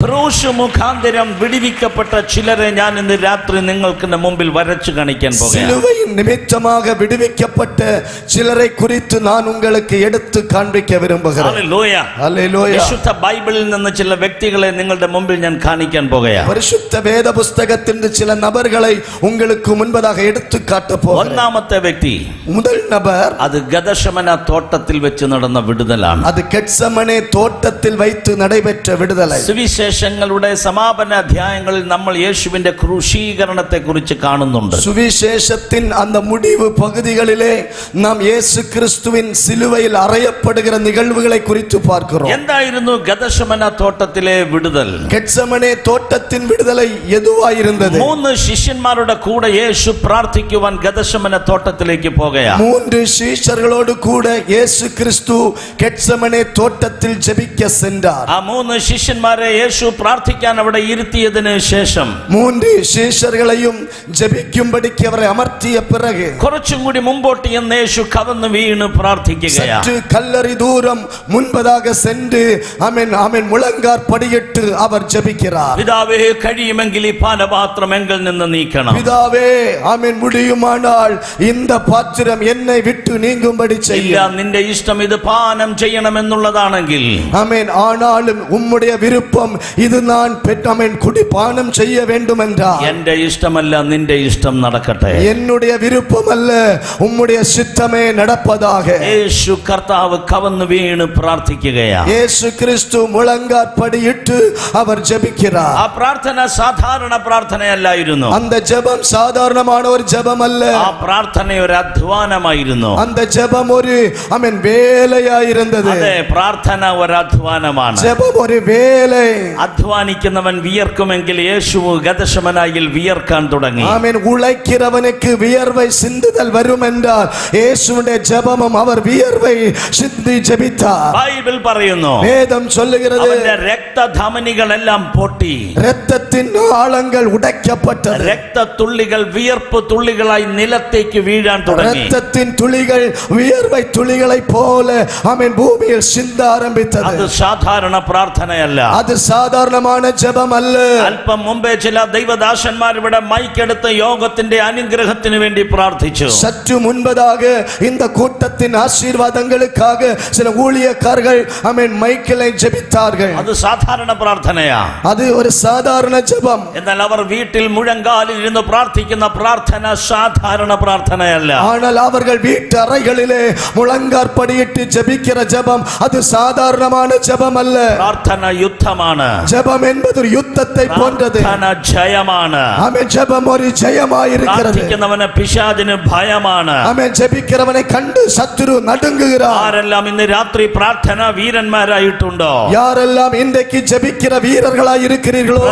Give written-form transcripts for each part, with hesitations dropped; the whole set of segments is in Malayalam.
ക്രൂശ് മുഖാന്തരം വിടുവിക്കപ്പെട്ട ചിലരെ ഞാൻ ഇന്ന് രാത്രി നിങ്ങൾക്ക് മുമ്പിൽ വരച്ചു കാണിക്കാൻ சிலுவையின் நிமித்தமாக விடுவிக்கப்பட்ட சிலரை குறித்து நான் உங்களுக்கு எடுத்து காண்பிக்க விரும்புகிறேன். ഹല്ലേലൂയ. ഹല്ലേലൂയ. വിശുദ്ധ ബൈബിളിൽ നിന്ന് ചില വ്യക്തികളെ നിങ്ങളുടെ മുമ്പിൽ ഞാൻ കാണിക്കാൻ പോകുകയാണ്. പരിശുദ്ധ വേദ പുസ്തകത്തിൽ നിന്ന് ചില നபர்களை உங்களுக்கு முன்பதாக எடுத்து காட்ட போகிறேன். ഒന്നാമത്തെ വ്യക്തി, முதல் நபர், അത് ഗദശമന തോട്ടത്തിൽ വെച്ച് നടന്ന വിടുതലാണ്. அது கெத்சமனே தோட்டத்தில் வைத்து நடைபெற்ற விடுதலை. സുവിശേഷങ്ങളുടെ സമാപന അധ്യായങ്ങളിൽ നമ്മൾ യേശുവിന്റെ ക്രൂശീകരണത്തെ കുറിച്ച് കാണുന്നുണ്ട്. சுவிசேஷத்தின் அந்த முடிவு பகுதிகளிலே நாம் இயேசு கிறிஸ்துவின் சிலுவையில் அறையப்படுகிற நிகழ்வுகளை குறித்து பார்க்கிறோம். എന്തായിരുന്നു ഗദശമന തോട്ടത്തിലെ വിടുതൽ? கெத்சமனே தோட்டத்தின் விடுதலை எதுவாயிருந்தது? മൂന്ന് ശിഷ്യന്മാരുടെ കൂടെ യേശു പ്രാർത്ഥിക്കുവാൻ ഗദശമന തോട്ടത്തിലേക്ക് പോകുകയാണ്. மூன்று சீஷர்களோடு கூட இயேசு கிறிஸ்து கெத்சமனே தோட்டத்தில் ஜெபிக்க சென்றார். ആ മൂന്ന് ശിഷ്യന്മാരെ യേശു പ്രാർത്ഥിക്കാൻ അവിടെ ഇരുത്തിയതിനു ശേഷം மூன்று சீஷர்களையும் ஜெபிக்கும்படிக்கு அவரை அமர்த்திய பிறகு കുറച്ചും കൂടി മുമ്പോട്ട് ചെന്ന് യേശു കവന്ന് വീണ് പ്രാർത്ഥിക്കുകയാണ്. சற்று கல்லறை தூரம் முன்பதாக சென்று ஆமென் ஆமென் முழங்கார் படியிட்டு அவர் ஜெபிக்கிறார். പിതാവേ, കഴിയുമെങ്കിൽ ഈ പാനപാത്രം എങ്കിൽ നിന്ന് നീക്കണം. பிதாவே, ஆமென், முடியுமானால் இந்த பாத்திரம் என்னை விட்டு நீங்கும்படி ഇല്ല, செய்யும். നിന്റെ ഇഷ്ടം ഇത് പാനം ചെയ്യണമെന്നുള്ളതാണെങ്കിൽ ஆமென், ஆனாலும் உம்முடைய விருப்பம் இது நான் ஆமென் குடிபானம் செய்ய வேண்டும் என்றார். എന്റെ ഇഷ്ടമല്ല നിന്റെ ഇഷ്ടം നടക്കട്ടെ. என்னுடைய விருப்பம் அல்ல, உம்முடைய சித்தமே நடப்பதாக. യേശു കർത്താവ് കവന്ന് വീണ് പ്രാർത്ഥിക്കുകയാണ്. இயேசு கிறிஸ்து முழங்கார் படியிட்டு அவர் ஜெபிக்கிறார். ആ പ്രാർത്ഥന സാധാരണ പ്രാർത്ഥനയല്ലായിരുന്നു. அந்த ஜெபம் சாதாரணமான ஒரு ஜெபம் அல்ல. ആ പ്രാർത്ഥന ഒരു അധ്വാനമായിരുന്നു. அந்த ஜெபம் ஒரு ஆமென் வேலையாயிருந்தது. അതെ, പ്രാർത്ഥന ഒരു അധ്വാനമാണ്. ஜெபம் ஒரு வேலை. അധ്വാനിക്കുന്നവൻ വിയർക്കുമെങ്കിൽ യേശു ഗദശമനായിൽ വിയർക്കാൻ തുടങ്ങി. ஆமென், உழைக்கிறவனுக்கு வியர்வை சிந்துதல் வரும் என்றால் இயேசுவுடைய ஜெபமும் அவர் வியர்வை சிந்தி ஜெபித்தார். ബൈബിൾ പറയുന്നു, வேதம் சொல்லுகிறது, അവന്റെ രക്തധമനികളെല്ലാം പൊട്ടി, இரத்தத்தின் ஆழங்கள் உடைக்கப்பட்டது. രക്തത്തുള്ളികൾ വിയർപ്പ് തുള്ളികളായി നിലത്തേക്ക് വീഴാൻ തുടങ്ങി. இரத்தத்தின் துளிகள் வியர்வை துளிகளைப் போல ஆமென் பூமியில் சிந்த ஆரம்பித்தது. അത് സാധാരണ പ്രാർത്ഥനയല്ല. அது சாதாரணமான ஜெபம் அல்ல. അല്പം മുമ്പേ ചില ദൈവദാസന്മാർ ഇവിടെ മൈക്കെടുത്ത് യോഗത്തിന്റെ അനുഗ്രഹത്തിന് വേണ്ടി പ്രാർത്ഥിച്ചു. சற்று முன்பதாக இந்த கூட்டத்தின் ஆசீர்வாதங்களுக்காக சில ஊழியக்காரர்கள் ஆமென் மைக்கிலை ஜெபித்தார்கள். അത് സാധാരണ പ്രാർത്ഥനയാ. அது ஒரு சாதாரண ஜெபம். എന്നാൽ അവർ വീട്ടിൽ മുഴങ്കാലിൽ ഇരുന്ന് പ്രാർത്ഥിക്കുന്ന പ്രാർത്ഥന സാധാരണ പ്രാർത്ഥനയല്ല. ஆனால் அவர்கள் வீட்டு அறைகளிலே முழங்கார் படியிட்டு ஜெபிக்கிற ஜெபம் அது சாதாரணமான ஜெபம் அல்ல. പ്രാർത്ഥന യുദ്ധമാണ്. ஜெபம் என்பது ஒரு யுத்தத்தை போன்றது. പ്രാർത്ഥന ജയമാണ്. ஆமென், ஜெபம் ஒரு ஜெயமாயிருக்கிறது. പ്രാർത്ഥിക്കുന്നവന് പിശാചിന് ഭയമാണ്. ஆமென், ஜெபிக்கிறவனை கண்டு சத்துரு நடுங்குகிறார். ആരെല്ലാം ഇന്ന് രാത്രി പ്രാർത്ഥന വീരന്മാരായിട്ടുണ്ടോ? யாரெல்லாம் இன்றைக்கு ஜெபிக்கிற வீரர்களாய் இருக்கிறீர்களோ?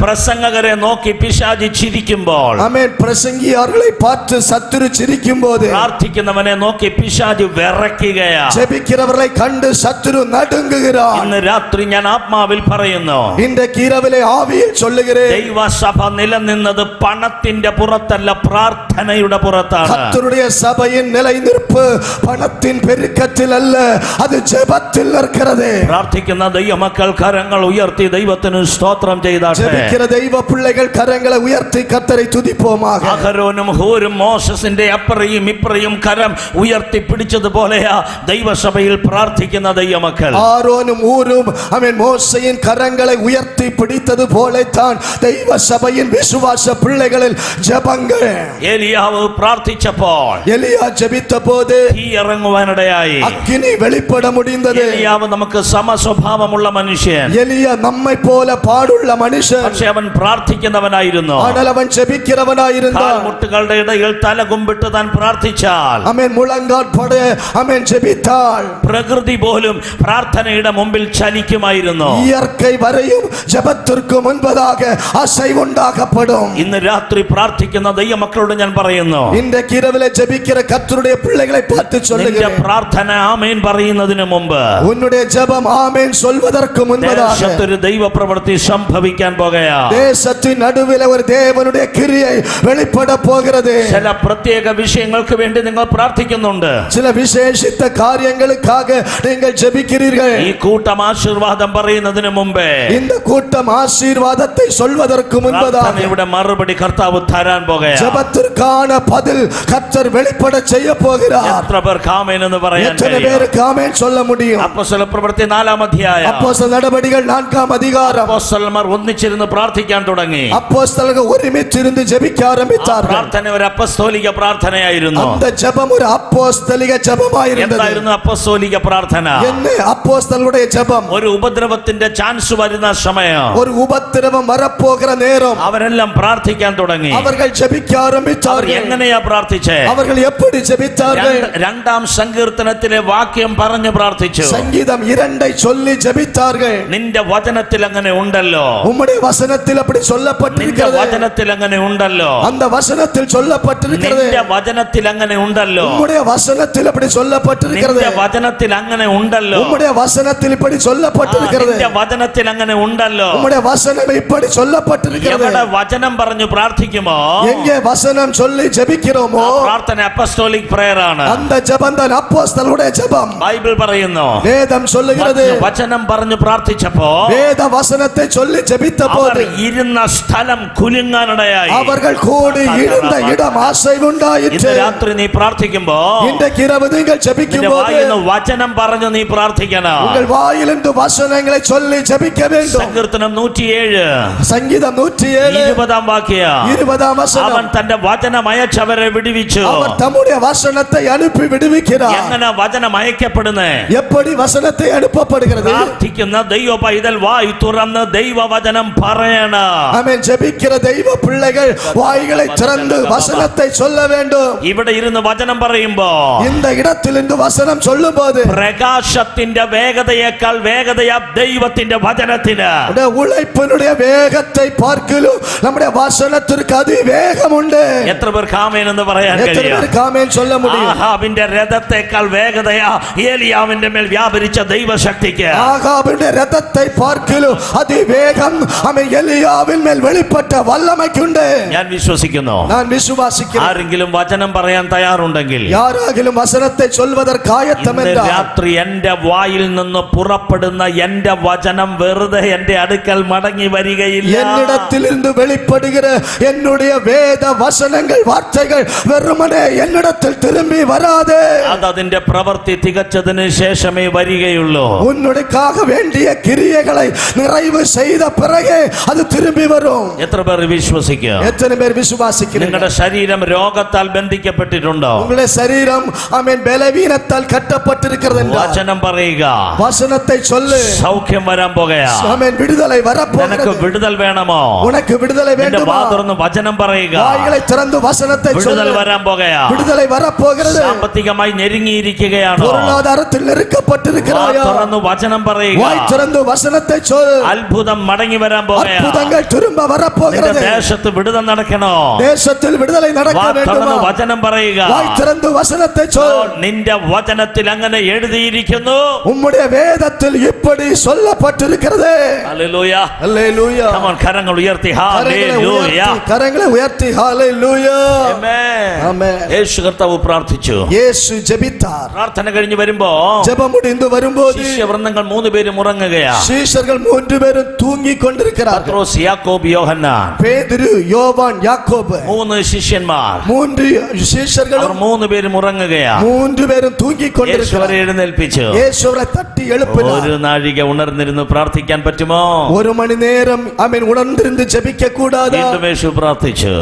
പ്രസംഗകരെ നോക്കി പിശാചി ചിരിക്കുമ്പോൾ, ஆமென், பிரசங்கியார்களை பார்த்து சத்துரு சிரிக்கும்போது, പ്രാർത്ഥിക്കുന്നവനെ നോക്കി പിശാചി വിറയ്ക്കുകയാ. ஜெபிக்கிறவர்களை கண்டு சத்துரு நடுங்குகிறார். ഇന്ന് രാത്രി ഞാൻ ആത്മാവിൽ പറയുന്നു, இன்றைக்கு இரவிலே ஆவியில் சொல்லுகிறேன், ദൈവസഭ നിലനിന്നത് പണത്തിന്റെ പുറത്തല്ല, പ്രാർത്ഥനയുടെ പുറത്താണ്. கர்த்தருடைய சபையின் நிலைநிற்பு பணத்தின் பெருக்கத்தில் அல்ல, அது ஜெபத்தில் இருக்கிறது. പ്രാർത്ഥിക്കുന്ന ദൈവമക്കൾ കരങ്ങൾ ഉയർത്തി ദൈവത്തിന് സ്തോത്രം ചെയ്താട്ടെ. ஜெபிக்கிற தெய்வ பிள்ளைகள் கரங்களை உயர்த்தி கர்த்தரை துதிப்போமாக. അഹരോനും ഹൂരും മോശസിന്റെ അപ്പറയും ഇപ്പറയും കരം ഉയർത്തി പിടിച്ചതുപോലെയാ ദൈവസഭയിൽ പ്രാർത്ഥിക്കുന്ന ദൈവമക്കൾ. ஆரோனும் ஊரும் ஆமென் மோசேயின் கரங்களை உயர்த்தி பிடித்தது போலத்தான் தெய்வ சபையின் விசுவாச பிள்ளைகளில் ஜெபங்கள். ഏലിയാവ് പ്രാർത്ഥിച്ചപ്പോൾ எலியா ஜெபித்த போது തീ ഇറങ്ങുവാനിടയായി. அக்கினி வெளிப்பட முடிந்தது. ഏലിയാവ് നമുക്ക് സമസ്വഭാവമുള്ള മനുഷ്യൻ, எலியா நம்மை போல பாடுள்ள மனுஷன். പക്ഷെ അവൻ പ്രാർത്ഥിക്കുന്നവനായിരുന്നു. ஆனால் அவன் ஜெபிக்கிறவனாயிருந்தான். കാൽമുട്ടുകളുടെ ഇടയിൽ തല കുമ്പിട്ട് താൻ പ്രാർത്ഥിച്ചാൽ ஆமென், முழங்கால் பட ஆமென் ஜெபித்தாள். പ്രകൃതി പോലും പ്രാർത്ഥനയുടെ മുമ്പിൽ ചലിക്കുമായിരുന്നു. இயற்கை வரையும் ஜெபத்திற்கு முன்பதாக அசைவுண்டாகப்படும். ഇന്ന് രാത്രി പ്രാർത്ഥിക്കുന്ന ദൈവമക്കളോട് ഞാൻ പറയുന്നു, இன்றைக்கு இரவிலே ஜெபிக்கிற கர்த்தருடைய பிள்ளைகள் பிள்ளைகளை பார்த்து നിന്റെ சொல்லுகிறேன், പ്രാർത്ഥന ആമേൻ പറയുന്നതിന് മുമ്പ് உன்னுடைய ஜெபம் ஆமென் சொல்வதற்கு முன்பதாக ദേശത്തൊരു ദൈവ പ്രവൃത്തി സംഭവിക്കാൻ പോകുകയാ. தேசத்தின் நடுவில் ஒரு தேவனுடைய கிரியை வெளிப்பட போகிறது. ചില പ്രത്യേക വിഷയങ്ങൾക്ക് വേണ്ടി നിങ്ങൾ പ്രാർത്ഥിക്കുന്നുണ്ട്. சில விசேஷித்த காரியங்களுக்காக நீங்கள் ஜெபிக்கிறீர்கள். ഈ കൂട്ടം ആശീർവാദം പറയുന്നതിന് മുമ്പേ இந்த கூட்டம் ஆசீர்வாதத்தை சொல்வதற்கு முன்பதாக പ്രാർത്ഥനയുടെ മറുപടി കർത്താവ് തരാൻ പോകുകയാ. ஜெபத்திற்கான பதில் கர்த்தர் வெளிப்பட செய்ய போகிறார். എത്ര പേർക്ക് ആമേൻ എന്ന് പറയാൻ எத்தனை കഴിയും? பேருக்கு ஆமென் சொல்ல முடியும்? അപ്പോസ്തല പ്രവൃത്തി 4-ാം അധ്യായം. அப்போஸ்தலர் நடபடிகள் 4-ஆம் அதிகாரம். അപ്പോസ്തലന്മാർ ഒന്നിച്ചിരുന്ന് പ്രാർത്ഥിക്കാൻ തുടങ്ങി. அப்போஸ்தலர்கள் ஒருமித்திருந்து ஜெபிக்க ஆரம்பித்தார்கள். പ്രാർത്ഥന ഒരു അപ്പസ്തോലിക പ്രാർത്ഥനയായിരുന്നു. அந்த ஜெபம் ஒரு அப்போஸ்தலிக ஜெபமாயிருந்தது. എന്തായിരുന്നു അപ്പസ്തോലിക പ്രാർത്ഥന? என்ன அப்போஸ்தலருடைய ஜெபம்? ഒരു ഉപദ്രവത്തിന്റെ ചാൻസ് വരുന്ന സമയം ஒரு உபத்திரவம் வரப்போகிற நேரம் അവരെല്ലാം പ്രാർത്ഥിക്കാൻ തുടങ്ങി. அவர்கள் ஜெபிக்க അവർ ஆரம்பித்தார்கள். എങ്ങനെയാ പ്രാർത്ഥിച്ചേ? அவர்கள் எப்படி ஜெபித்தார்கள்? 2-ാം സങ്കീർത്തനത്തിലെ വാക്യം പറഞ്ഞു പ്രാർത്ഥിച്ചു. சங்கீதம் 2 சொல்லி ஜெபித்தார்கள். നിന്റെ വചനത്തിൽ അങ്ങനെ ഉണ്ടല്ലോ, உம்முடைய வசனத்தில் அப்படி നിന്റെ சொல்லப்பட்டிருக்கிறது. വചനത്തിൽ അങ്ങനെ ഉണ്ടല്ലോ, அந்த வசனத்தில் சொல்லப்பட்டிருக்கிறது. നിന്റെ വചനത്തിൽ അങ്ങനെ ഉണ്ടല്ലോ, உம்முடைய வசனத்தில் அப்படி சொல்லப்பட்டிருக்கிறது. നിന്റെ വചനത്തിൽ അങ്ങനെ ഉണ്ടല്ലോ, உம்முடைய வசனத்தில் இப்படி சொல்லப்பட்டிருக்கிறது. നിന്റെ വചനത്തിൽ അങ്ങനെ ഉണ്ടല്ലോ. உம்முடைய வசனம் இப்படி சொல்லப்பட்டிருக்கிறது. എവിടെ വചനം പറഞ്ഞു പ്രാർത്ഥിക്കുമോ எங்கே வசனம் சொல்லி ஜெபிக்கிறோமோ ആ പ്രാർത്ഥന അപ്പസ്തോലിക് പ്രയർ ആണ്. அந்த ஜெபம் தான் அப்போஸ்தலருடைய ஜெபம். ബൈബിൾ പറയുന്നു, வேதம் சொல்லுகிறது, വചനം പറഞ്ഞു പ്രാർത്ഥിച്ചപ്പോ வேத வசனத்தை சொல்லி ஜெபித்த അവർ போது ഇരുന്ന സ്ഥലം കുലുങ്ങാനിടയായി. அவர்கள் கூடி இருந்த இடம் அசைவுண்டாயிற்று. ഇന്ന് രാത്രി നീ പ്രാർത്ഥിക്കുമ്പോ இன்றைக்கு இரவு நீங்கள் ஜெபிக்கும் നിന്റെ போது വായിൽ നിന്ന് വചനം പറഞ്ഞു നീ പ്രാർത്ഥിക്കണം. உங்கள் வாயிலிருந்து வசனங்களை சொல்லி ஜெபிக்க வேண்டும். സങ്കീർത്തനം 107 சங்கீதம் 107 20-ാം വാക്യം. 20-ஆம் வசனம். അവൻ തന്റെ വചനം അയച്ചവരെ വിടുവിച്ചു. அவர் தம்முடைய வசனத்தை அனுப்பி விடுவிக்கிறார். എങ്ങനെ വചനം അയക്കപ്പെടുന്നേ? எப்படி வசனத்தை அனுப்பப்படுகிறது? പ്രാർത്ഥിക്കുന്ന ദൈവ പൈതൽ വായ് തുറന്ന് ദൈവവചനം പറയണം. ஆமென். ஜெபிக்கிற தெய்வ பிள்ளைகள் வாய்களை திறந்து வசனத்தை சொல்ல வேண்டும். ഇവിടെ ഇരുന്ന് വചനം പറയുമ്പോ இந்த இடத்திலிருந்து வசனம் சொல்லும்போது പ്രകാശത്തിന്റെ വേഗതയേക്കാൾ വേഗതയാ ദൈവത്തിന്റെ വചനത്തിന്. நம்முடைய உழைப்பினுடைய வேகத்தை பார்க்கலும் நம்முடைய வசனத்திற்கு அதி வேகம் உண்டு. എത്ര പേർക്ക് ആമേൻ എന്ന് പറയാൻ எத்தனை കഴിയും? பேருக்கு ஆமென் சொல்ல முடியும்? ആഹാബിന്റെ രഥത്തെക്കാൾ വേഗതയാ ഏലിയാവിന്റെ മേൽ വ്യാപരിച്ച ദൈവശക്തിക്ക്. ஆகாபினுடைய ரதத்தை பார்க்கலும் அதி வேகம் அவன் எலியாவின் மேல் வெளிப்பட்ட வல்லமைக்குண்டு. ഞാൻ വിശ്വസിക്കുന്നു. நான் விசுவாசிக்கிறேன். ആരെങ്കിലും വചനം പറയാൻ തയ്യാറുണ്ടെങ്കിൽ யாராகிலும் வசனத்தை சொல்வதற்கு ஆயத்தம் ഇന്ന് என்றால் രാത്രി എന്റെ വായിൽ നിന്ന് പുറപ്പെടുന്ന എന്റെ വചനം വെറുതെ എന്റെ അടുക്കൽ മടങ്ങി വരികയില്ല. என்னிடத்திலிருந்து வெளிப்படுகிற என்னுடைய வேத வசனங்கள் வார்த்தைகள் வெறுமனே என்னிடத்தில் திரும்பி வராதே. അത് അതിന്റെ പ്രവൃത്തി തികച്ചതിന് ശേഷമേ വരികയുള്ളൂ. உன்னுடையக்காக வேண்டிய கிரியைகளை நிறைவு செய்த பிறகே அது திரும்பி வரும். എത്ര പേർ വിശ്വസിക്കും? எத்தனை பேர் விசுவாசிக்கிறீர்கள்? നിങ്ങളുടെ ശരീരം രോഗത്താൽ ബന്ധിക്കപ്പെട്ടിട്ടുണ്ടോ? உங்களுடைய சரீரம் ஆமென் பலவீனத்தால் கட்டப்பட்டிருக்கிறது என்றால் വചനം പറയുക, வசனத்தை சொல்லு. സൗഖ്യം വരാൻ പോകുകയാ. ஆமென். விடுதலை നിനക്ക് வரப்போகிறது. വിടുതൽ വേണമോ? உனக்கு விடுதலை നിന്റെ வேண்டுமா? വാ തുറന്ന് വചനം പറയുക. வாய்களை திறந்து வசனத்தை വിടുതൽ சொல்லு. വരാൻ പോകുകയാ. விடுதலை வரப்போகிறது. സാമ്പത്തികമായി ഞെരുങ്ങിയിരിക്കുകയാണോ? பொருளாதாரத்தில் വാ நெருக்கப்பட்டிருக்கிறாயா? തുറന്ന് വചനം പറയുക. வாய் திறந்து வசனத்தை சொல். അത്ഭുതം മടങ്ങി വരാൻ പോകുകയാ. அற்புதங்கள் திரும்ப നിന്റെ வரப்போகிறது. ദേശത്ത് വിടുതൽ നടക്കണോ? தேசத்தில் விடுதலை நடக்க വാ തുറന്ന് வேண்டுமா? വചനം പറയുക. வாய் திறந்து வசனத்தை சொல். നിന്റെ വചനത്തിൽ അങ്ങനെ എഴുതിയിരിക്കുന്നു. உம்முடைய வேதத்தில் இப்படி சொல்லப்பட்டிருக்கிறது. ഹല്ലേലൂയ. அல்லேலூயா. Come on, കരങ്ങൾ ഉയർത്തി கரங்களை ഹല്ലേലൂയ. உயர்த்தி, கரங்களை உயர்த்தி ஹalleluya. ആമേൻ. ஆமென். യേശു കർത്താവ് പ്രാർത്ഥിച്ചു. இயேசு ஜெபித்தார். പ്രാർത്ഥന കഴിഞ്ഞ് വരുമ്പോ ஜெபம் முடிந்து வரும்போது ശിഷ്യവൃന്ദങ്ങൾ 3 പേരും ഉറങ്ങുകയാ. சீஷர்கள் 3 பேரும் தூங்கிக் கொண்டிருக்கிறார்கள். പത്രോസ്, യാക്കോബ്, യോഹന്നാൻ. பேதுரு, யோவான், யாக்கோபு. 3 ശിഷ്യന്മാർ. 3 അവർ சீஷர்களும் 3 പേരും ഉറങ്ങുകയാ. 3 പേരും തൂങ്ങിக் യേശു അവരെ கொண்டிருக்கிறார்கள். എഴുന്നേൽപ്പിച്ചു. இயேசு அவரை தட்டி எழுப்பினார். ഒരു നാഴിക ഉണർന്നിരുന്ന് പ്രാർത്ഥിക്കാൻ പറ്റുമോ? 1 மணி நேரம் ஆமென் உணர்ந்திருந்து ஜெபிக்க கூடாதா? വീണ്ടും യേശു പ്രാർത്ഥിച്ചു.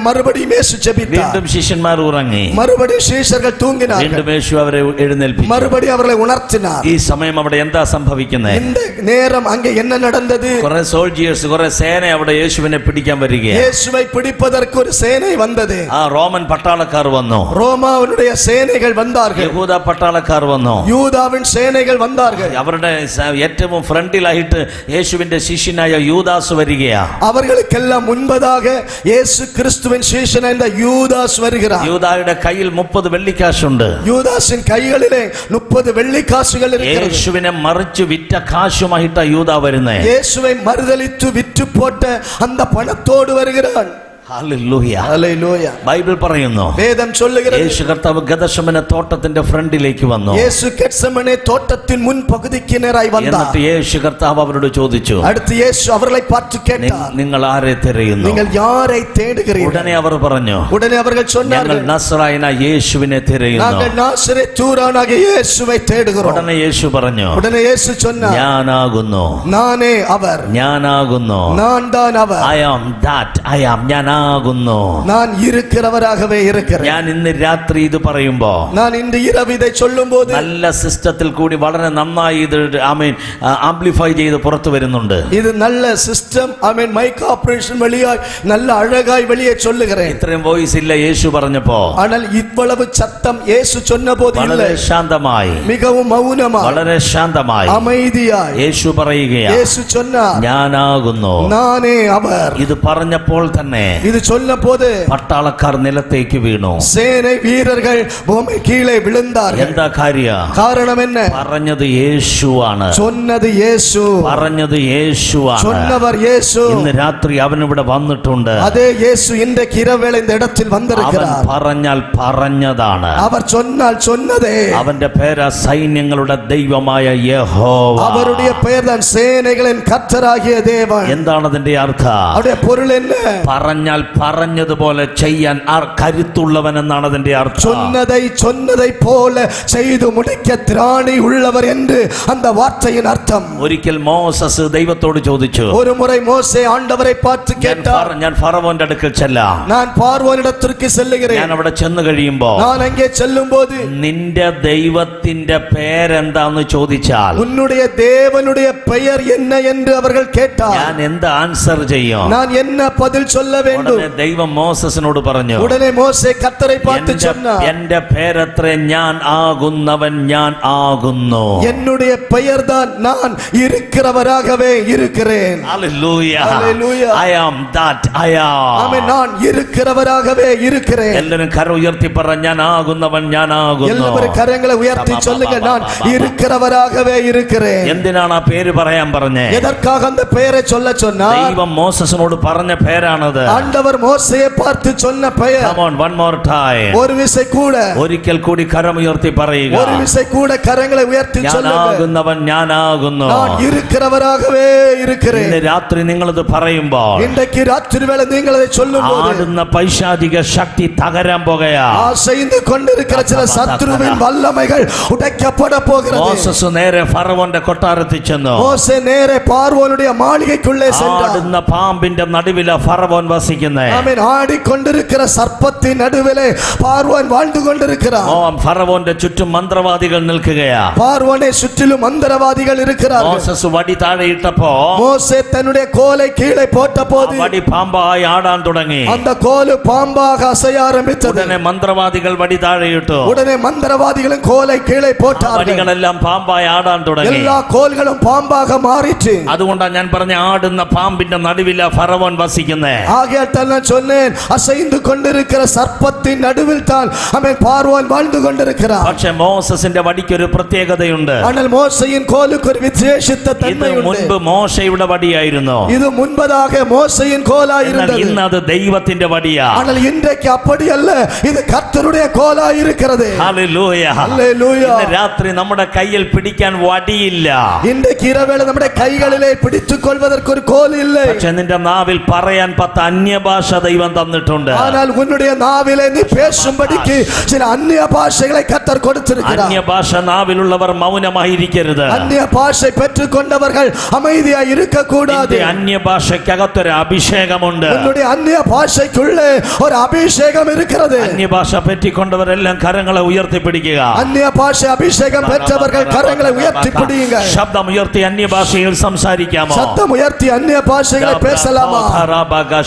மறுபடியும் இயேசு ஜெபித்தார். വീണ്ടും ശിഷ്യന്മാർ ഉറങ്ങി. மறுபடியும் சீஷர்கள் தூங்கினார்கள். വീണ്ടും യേശു അവരെ എഴുന്നേൽപ്പിച്ചു. மறுபடியும் அவர்களை உணர்த்தினார். ഈ സമയം അവിടെ എന്താ സംഭവിക്കുന്നത്? இந்த நேரம் அங்கே என்ன நடந்தது? കുറെ സോൾജിയേഴ്സ്, കുറെ സേന അവിടെ യേശുവിനെ പിടിക്കാൻ വരികയാണ്. இயேசுவை பிடிப்பதற்கு ஒரு சேனை வந்தது. ആ റോമൻ പട്ടാളക്കാർ വന്നു. ரோமாவினுடைய சேனைகள் வந்தார்கள். യഹൂദ പട്ടാളക്കാർ വന്നു. யூதாவின் சேனைகள் வந்தார்கள். അവരുടെ ഏറ്റവും ഫ്രണ്ടിലായിട്ട് യേശുവിന്റെ ശിഷ്യനായ യൂദാസ് വരികയാ. அவர்களுக்கெல்லாம் முன்பதாக இயேசு கிறிஸ்துவின் சீஷனான இந்த யூதாஸ் வருகிறார். യൂദായുടെ കയ്യിൽ 30 വെള്ളിക്കാശുണ്ട്. யூதாஸின் கைகளிலே 30 வெள்ளிக்காசுகள் இருக்கிறது. യേശുവിനെ മറിച്ച് വിറ്റ കാശുമായിട്ടാ യൂദാ വരുന്നേ. இயேசுவை மறுதலித்து விற்று போட்ட அந்த பணத்தோடு வருகிறான். ഹല്ലേലൂയ. ഹല്ലേലൂയ. ബൈബിൾ പറയുന്നു, വേദം ചൊല്ലുகிறது, യേശു കർത്താവ് ഗെത്സമനെ തോട്ടത്തിന്റെ ഫ്രണ്ടിലേക്ക് വന്നു. യേശു ഗെത്സമനെ തോട്ടத்தின் முன் பகுதிக்கு நேராய் வந்தார். എന്നിട്ട് യേശു കർത്താവ് അവരോട് ചോദിച്ചു, അടുத்து യേശു അവர்களை பார்த்து கேட்டார், നിങ്ങൾ ആരെ തിരയുന്നു? நீங்கள் யாரை தேடுகிறீர்கள்? ഉടനെ അവർ പറഞ്ഞു, உடனே அவர்கள் சொன்னார்கள், ഞങ്ങൾ നസ്രായന യേശുവിനെ തിരയുന്നു. நாங்கள் நாசரேத்தூரானாகிய இயேசுவை தேடுகிறோம். ഉടനെ യേശു പറഞ്ഞു, உடனே இயேசு சொன்னார், ഞാനാകുന്നു, நானே அவர், ഞാനാകുന്നു, நான் தான் அவர், I am that I am, ഞാനാകുന്നു, நான் இருக்கிறவராகவே இருக்கிறேன். ഞാൻ ഇന്ന് രാത്രി ഇത് പറയുമ്പോ, நான் இந்த இரவு இதை சொல்லும்போது നല്ല സിസ്റ്റത്തിൽ കൂടി വളരെ നന്നായി ഇത് ആംപ്ലിഫൈ ചെയ്ത് പുറത്തു വരുന്നുണ്ട്. இது நல்ல சிஸ்டம், ஆமென், மைக் ஆபரேஷன் வழியாய் நல்ல அழகாய் வெளியே சொல்லுகிறேன். ഇത്രയും വോയിസ് ഇല്ല യേശു പറഞ്ഞപ്പോ. ஆனால் இவ்வளவு சத்தம் இயேசு சொன்னபோது இல்லை. വളരെ ശാന്തമായി, மிகவும் மௌனமாய், വളരെ ശാന്തമായി அமைதியாய் യേശു പറയുകയാണ്, இயேசு சொன்னார், ഞാനാകുന്നു. நானே அவர். ഇത് പറഞ്ഞപ്പോൾ തന്നെ இது சொன்னபோது പട്ടാളക്കാർ നിലത്തേക്ക് വീണു. சேனை வீரர்கள் பூமி கீழே விழுந்தார்கள். എന്താ കാര്യം? காரணம் என்ன? പറഞ്ഞത് യേശുവാണ്, சொன்னது இயேசு, പറഞ്ഞത് യേശുവാണ്. சொன்னவர் இயேசு. ഇന്ന് രാത്രി അവൻ ഇവിടെ വന്നിട്ടുണ്ട്. அதே இயேசு இன்றைக்கு இரவேளை இந்த இடத்தில் അവൻ வந்திருக்கிறார். പറഞ്ഞാൽ പറഞ്ഞതാണ്. அவர் சொன்னால் சொன்னதே. അവന്റെ പേര് സൈന്യങ്ങളുടെ ദൈവമായ യഹോവ. அவருடைய பெயர் தான் சேனைகளின் கர்த்தராகிய தேவன். എന്താണ് അതിന്റെ അർത്ഥം? அவருடைய பொருள் என்ன? പറഞ്ഞാൽ പറഞ്ഞതുപോലെ ചെയ്യാൻ കരുത്തുള്ളവൻ എന്നാണ് അതിന്റെ അർത്ഥം. சொன்னதை போல செய்து முடிக்க திராணி உள்ளவர் என்று அந்த வார்த்தையின் அர்த்தம். ഒരിക്കൽ മോസസ് ദൈവത്തോട് ചോദിച്ചു, ஒரு முறை மோசே ஆண்டவரை பார்த்து கேட்டார், ഞാൻ ഫറവോന്റെ അടുക്കൽ ചെല്ലാം. நான் பார்வோனிடத்திற்கு செல்லுகிறேன். ഞാൻ അവിടെ ചെന്ന് കഴിയുമ്പോ நான் அங்கே செல்லும்போது നിന്റെ ദൈവത്തിന്റെ പേരെന്താന്ന് ചോദിച്ചാൽ உன்னுடைய தேவனுடைய பெயர் என்ன என்று அவர்கள் கேட்டார். ഞാൻ എന്ത് ആൻസർ ചെയ്യും? நான் என்ன பதில் சொல்ல வேண்டும்? ഉടനെ ദൈവം മോസസിനോട് പറഞ്ഞു, உடனே மோசே கர்த்தரை பார்த்து சொன்னார், എന്റെ പേരത്രേ ഞാൻ ആകുന്നവൻ, ഞാൻ ആകുന്നു. என்னுடைய பெயர்தான் நான் இருக்கிறவராகவே இருக்கிறேன். Hallelujah. Hallelujah. I am that I am. ஆமென், நான் இருக்கிறவராகவே இருக்கிறேன். എല്ലാവരും കരം ഉയർത്തി പറ, ഞാൻ ആകുന്നവൻ, ഞാൻ ആകുന്നു. எல்லாரும் கரங்களை உயர்த்தி சொல்லுங்க, நான் இருக்கிறவராகவே இருக்கிறேன். എന്തിനാണ് ആ പേര് പറയാൻ പറഞ്ഞേ? எதற்காக அந்த பெயரை சொல்ல சொன்னார்? ദൈവം മോസസിനോട് പറഞ്ഞ പേരാണത്. ஆண்டவர் மோசேயை பார்த்து சொன்ன பெயர். Come on, one more time. ஒரு விசை கூட, ഒരിക്കൽ കൂടി കരം ഉയർത്തി പറയുക, ஒரு விசை கூட கரங்களை உயர்த்தி ഞാൻ சொல்லுங்க, ആകുന്നവൻ, ഞാൻ ആകുന്നു. நான் இருக்கிறவராகவே இருக்கிறேன். ഇന്ന് രാത്രി നിങ്ങളിത് പറയുമ്പോൾ இன்றைக்கு ராத்திரி வேளை நீங்கள் அதை சொல்லும்போது ആടുന്ന പൈശാചിക ശക്തി തകരാൻ പോകുകയാ. அசைந்து கொண்டிருக்கிற சில சத்ருவின் வல்லமைகள் உடைக்கப்பட போகிறது. മോസസ് നേരെ ഫറവോന്റെ കൊട്ടാരത്തിൽ ചെന്നു. மோசே நேரே பார்வோனுடைய மாளிகைக்குள்ளே சென்றார். ആടുന്ന പാമ്പിന്റെ നടുവിലാ ഫറവോൻ വസിക്കുന്നേ. ஆமென், ஆடிக்கொண்டிருக்கிற சர்ப்பத்தின் நடுவிலே பார்வோன் வாழ்ந்து கொண்டிருக்கிறார். ഫറവോന്റെ ചുറ്റും മന്ത്രവാദികൾ നിൽക്കുകയാ. பார்வோனை சுற்றிலும் மந்திரவாதிகள் இருக்கிறார்கள். മോസസ് വടി താഴെയിട്ടപ്പോ மோசே தன்னுடைய கோலை கீழே போட்டபோது വടി പാമ്പായി ആടാൻ തുടങ്ങി. அந்த கோல் பாம்பாக அசைய ஆரம்பித்தது. ഉടനെ മന്ത്രവാദികൾ വടി താഴെയിട്ടു. உடனே மந்திரவாதிகளும் கோலை கீழே போட்டார்கள். വടികളെല്ലാം പാമ്പായി ആടാൻ തുടങ്ങി. எல்லா கோல்களும் பாம்பாக மாறிற்று. അതുകൊണ്ടാണ് ഞാൻ പറഞ്ഞ ആടുന്ന പാമ്പിന്റെ നടുവിലാ ഫറവോൻ വസിക്കുന്നേ. ஆகையால் நான் சொன்னேன், அசைந்து கொண்டிருக்கிற சர்ப்பத்தின் நடுவில் தான் அவன் பார்வோன் வாழ்ந்து கொண்டிருக்கிறார். പക്ഷെ മോസസിന്റെ വടിക്കൊരു പ്രത്യേകതയുണ്ട്. ஆனால் மோசேயின் கோலுக்கு ஒரு விசேஷித்த ഇത് தன்மை உண்டு. മുൻപ് മോശയുടെ വടിയായിരുന്നു. இது முன்பதாக மோசேயின் கோலாய் എന്നാൽ இருந்தது. ഇന്ന് അത് ദൈവത്തിന്റെ വടിയാ. ஆனால் இன்றைக்கு அப்படி அல்ல, இது கர்த்தருடைய கோலாய் இருக்கிறது. ഹല്ലേലൂയ. ஹல்லேலூயா. ഇന്ന് രാത്രി നമ്മുടെ കയ്യിൽ പിടിക്കാൻ വടിയില്ല. இன்றைக்கு இரவேளை நம்முடைய கைகளிலே பிடித்துக் கொள்வதற்கு ஒரு கோல் இல்லை. പക്ഷെ നിന്റെ നാവിൽ പറയാൻ 10 അന്യഭാഷ ദൈവം തന്നിട്ടുണ്ട്. ஆனால் உன்னுடைய நாவிலே நீ பேசும்படிக்கு சில அந்நிய பாஷைகளை கர்த்தர் கொடுத்திருக்கிறார். അന്യഭാഷ നാവിലുള്ളവർ മൗനമായിരിക്കരുത്. அந்நிய பாஷை பெற்றுக் கொண்டவர்கள் அமைதியாய் இருக்க கூடாது. അന്യഭാഷയ്ക്കകത്തൊരു അഭിഷേകമുണ്ട്. உன்னுடைய அந்நிய பாஷைக்குள்ளே ஒரு அபிஷேகம் இருக்கிறது. അന്യഭാഷ പറ്റിക്കൊണ്ടവരെല്ലാം കരങ്ങളെ ഉയർത്തിപ്പിടിക്കുക. அந்நிய பாஷை அபிஷேகம் பெற்றவர்கள் கரங்களை உயர்த்தி பிடியுங்க. ശബ്ദം ഉയർത്തി അന്യഭാഷയിൽ സംസാരിക്കാമോ? சத்தம் உயர்த்தி அந்நிய பாஷைகளை பேசலாமா?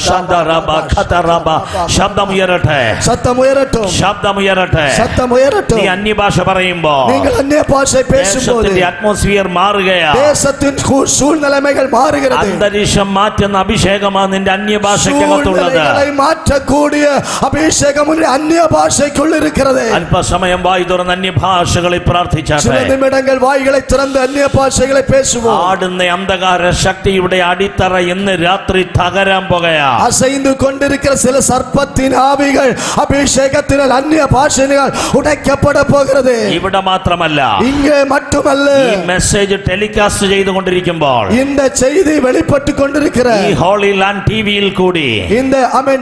ശബ്ദ ഖതറബ ഖതറബ. ശബ്ദമുയരട്ടെ, சத்தமுயரட்டும், ശബ്ദമുയരട്ടെ. നീ சத்தமுயரட்டும். അന്യഭാഷ പറയുമ്പോ நீங்கள் அந்நிய பாஷை பேசும்போது ദേശത്തിന്റെ അറ്റ്മോസ്ഫിയർ മാറുകയാ. தேசத்தின் சூழ்நிலைமைகள் மாறுகிறது. അന്തരീക്ഷം മാറ്റുന്ന അഭിഷേകമാണ് നിന്റെ അന്യഭാഷയ്ക്കകത്തുള്ളത്. சூழ்நிலைகளை மாற்றக்கூடிய அபிஷேகம் உன்னுடைய அந்நிய பாஷைக்குள் இருக்கிறது. അല്പസമയം വായി തുറന്ന് അന്യഭാഷകളിൽ சில പ്രാർത്ഥിച്ചാട്ടെ. நிமிடங்கள் வாய்களை திறந்து அந்நிய பாஷைகளை பேசுவோம். ആടുന്ന അന്ധകാര ശക്തിയുടെ അടിത്തറ ഇന്ന് രാത്രി തകരാൻ പോകയാ. அசைந்து கொண்டிருக்கிற சில சர்ப்பத்தின் ஆவிகள் அபிஷேகத்தினால் அந்நிய பாஷைகள் உடைக்கப்பட போகிறது. ഇവിടെ മാത്രമല്ല, இங்கே மட்டுமல்ல, ഈ മെസ്സേജ് ടെലികാസ്റ്റ് ചെയ്തുകൊണ്ടിരിക്കുമ്പോൾ இந்த செய்தி வெளிப்பட்டு கொண்டிருக்கிற ഈ ഹോളി ലാൻഡ് ടിവിയിൽ കൂടി இந்த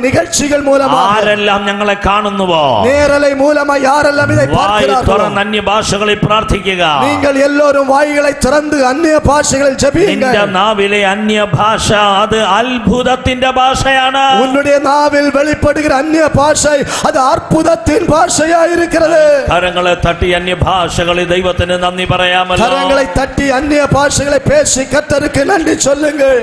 நிகழ்ச்சிகள் மூலமாக ആരെല്ലാം ഞങ്ങളെ കാണുന്നുവോ நேரலை மூலமா யாரெல்லாம் இதை വായി பார்க்கிறார்களோ തുറന്ന് അന്യഭാഷകളിൽ പ്രാർത്ഥിക്കുക. நீங்கள் எல்லோரும் வாய்களை திறந்து அந்நிய பாஷைகளில் ஜெபியுங்கள். നിന്റെ നാവിലെ അന്യഭാഷ അത് അത്ഭുതത്തിന്റെ ഭാഷയാണ്. உன்னுடைய நாவில் வெளிப்படுகிற அந்நிய பாஷை அது அற்புதத்தின் பாஷையா இருக்கிறது. കരങ്ങളെ തട്ടി അന്യഭാഷകളിൽ ദൈവത്തിന് നന്ദി പറയാമല്ലോ. கரங்களை தட்டி அந்நிய பாஷைகளை பேசி கர்த்தருக்கு நன்றி சொல்லுங்கள்.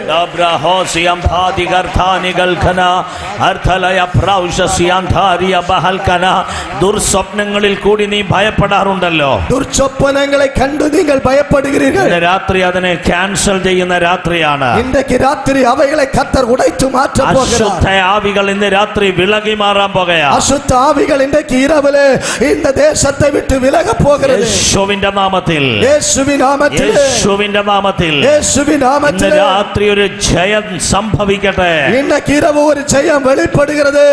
ദുർസ്വപ്നങ്ങളിൽ കൂടി നീ ഭയപ്പെടാറുണ്ടല്ലോ. ദുർസ്വപ്നങ്ങളെ കണ്ടു നിങ്ങൾ ഭയപ്പെടുகிறீர்கள். രാത്രി അതിനെ ക്യാൻസൽ ചെയ്യുന്ന രാത്രിയാണ്. ഇന്നേക്ക് രാത്രി അവകളെ കർത്തർ ഉടച്ചു മാറ്റാൻ പോകുകയാണ്. അശുദ്ധ ആവികൾ ഇന്ന് രാത്രി വിലകി മാറാൻ പോകുകയാണ്. അശുദ്ധ ആവികൾ ഇന്നേക്ക് ഇരവിലെ இந்த தேசத்தை விட்டு விலக போகிறது. യേശുവിന്റെ നാമത്തിൽ, യേശുവിൻ നാമത്തിൽ, യേശുവിന്റെ നാമത്തിൽ, യേശുവിൻ നാമത്തിൽ ഇന്ന് രാത്രി ഒരു ജയം സംഭവിക്കട്ടെ. ഇന്നേക്ക് ഇരവ് ഒരു ജയം വെളിപ്പെടുகிறது.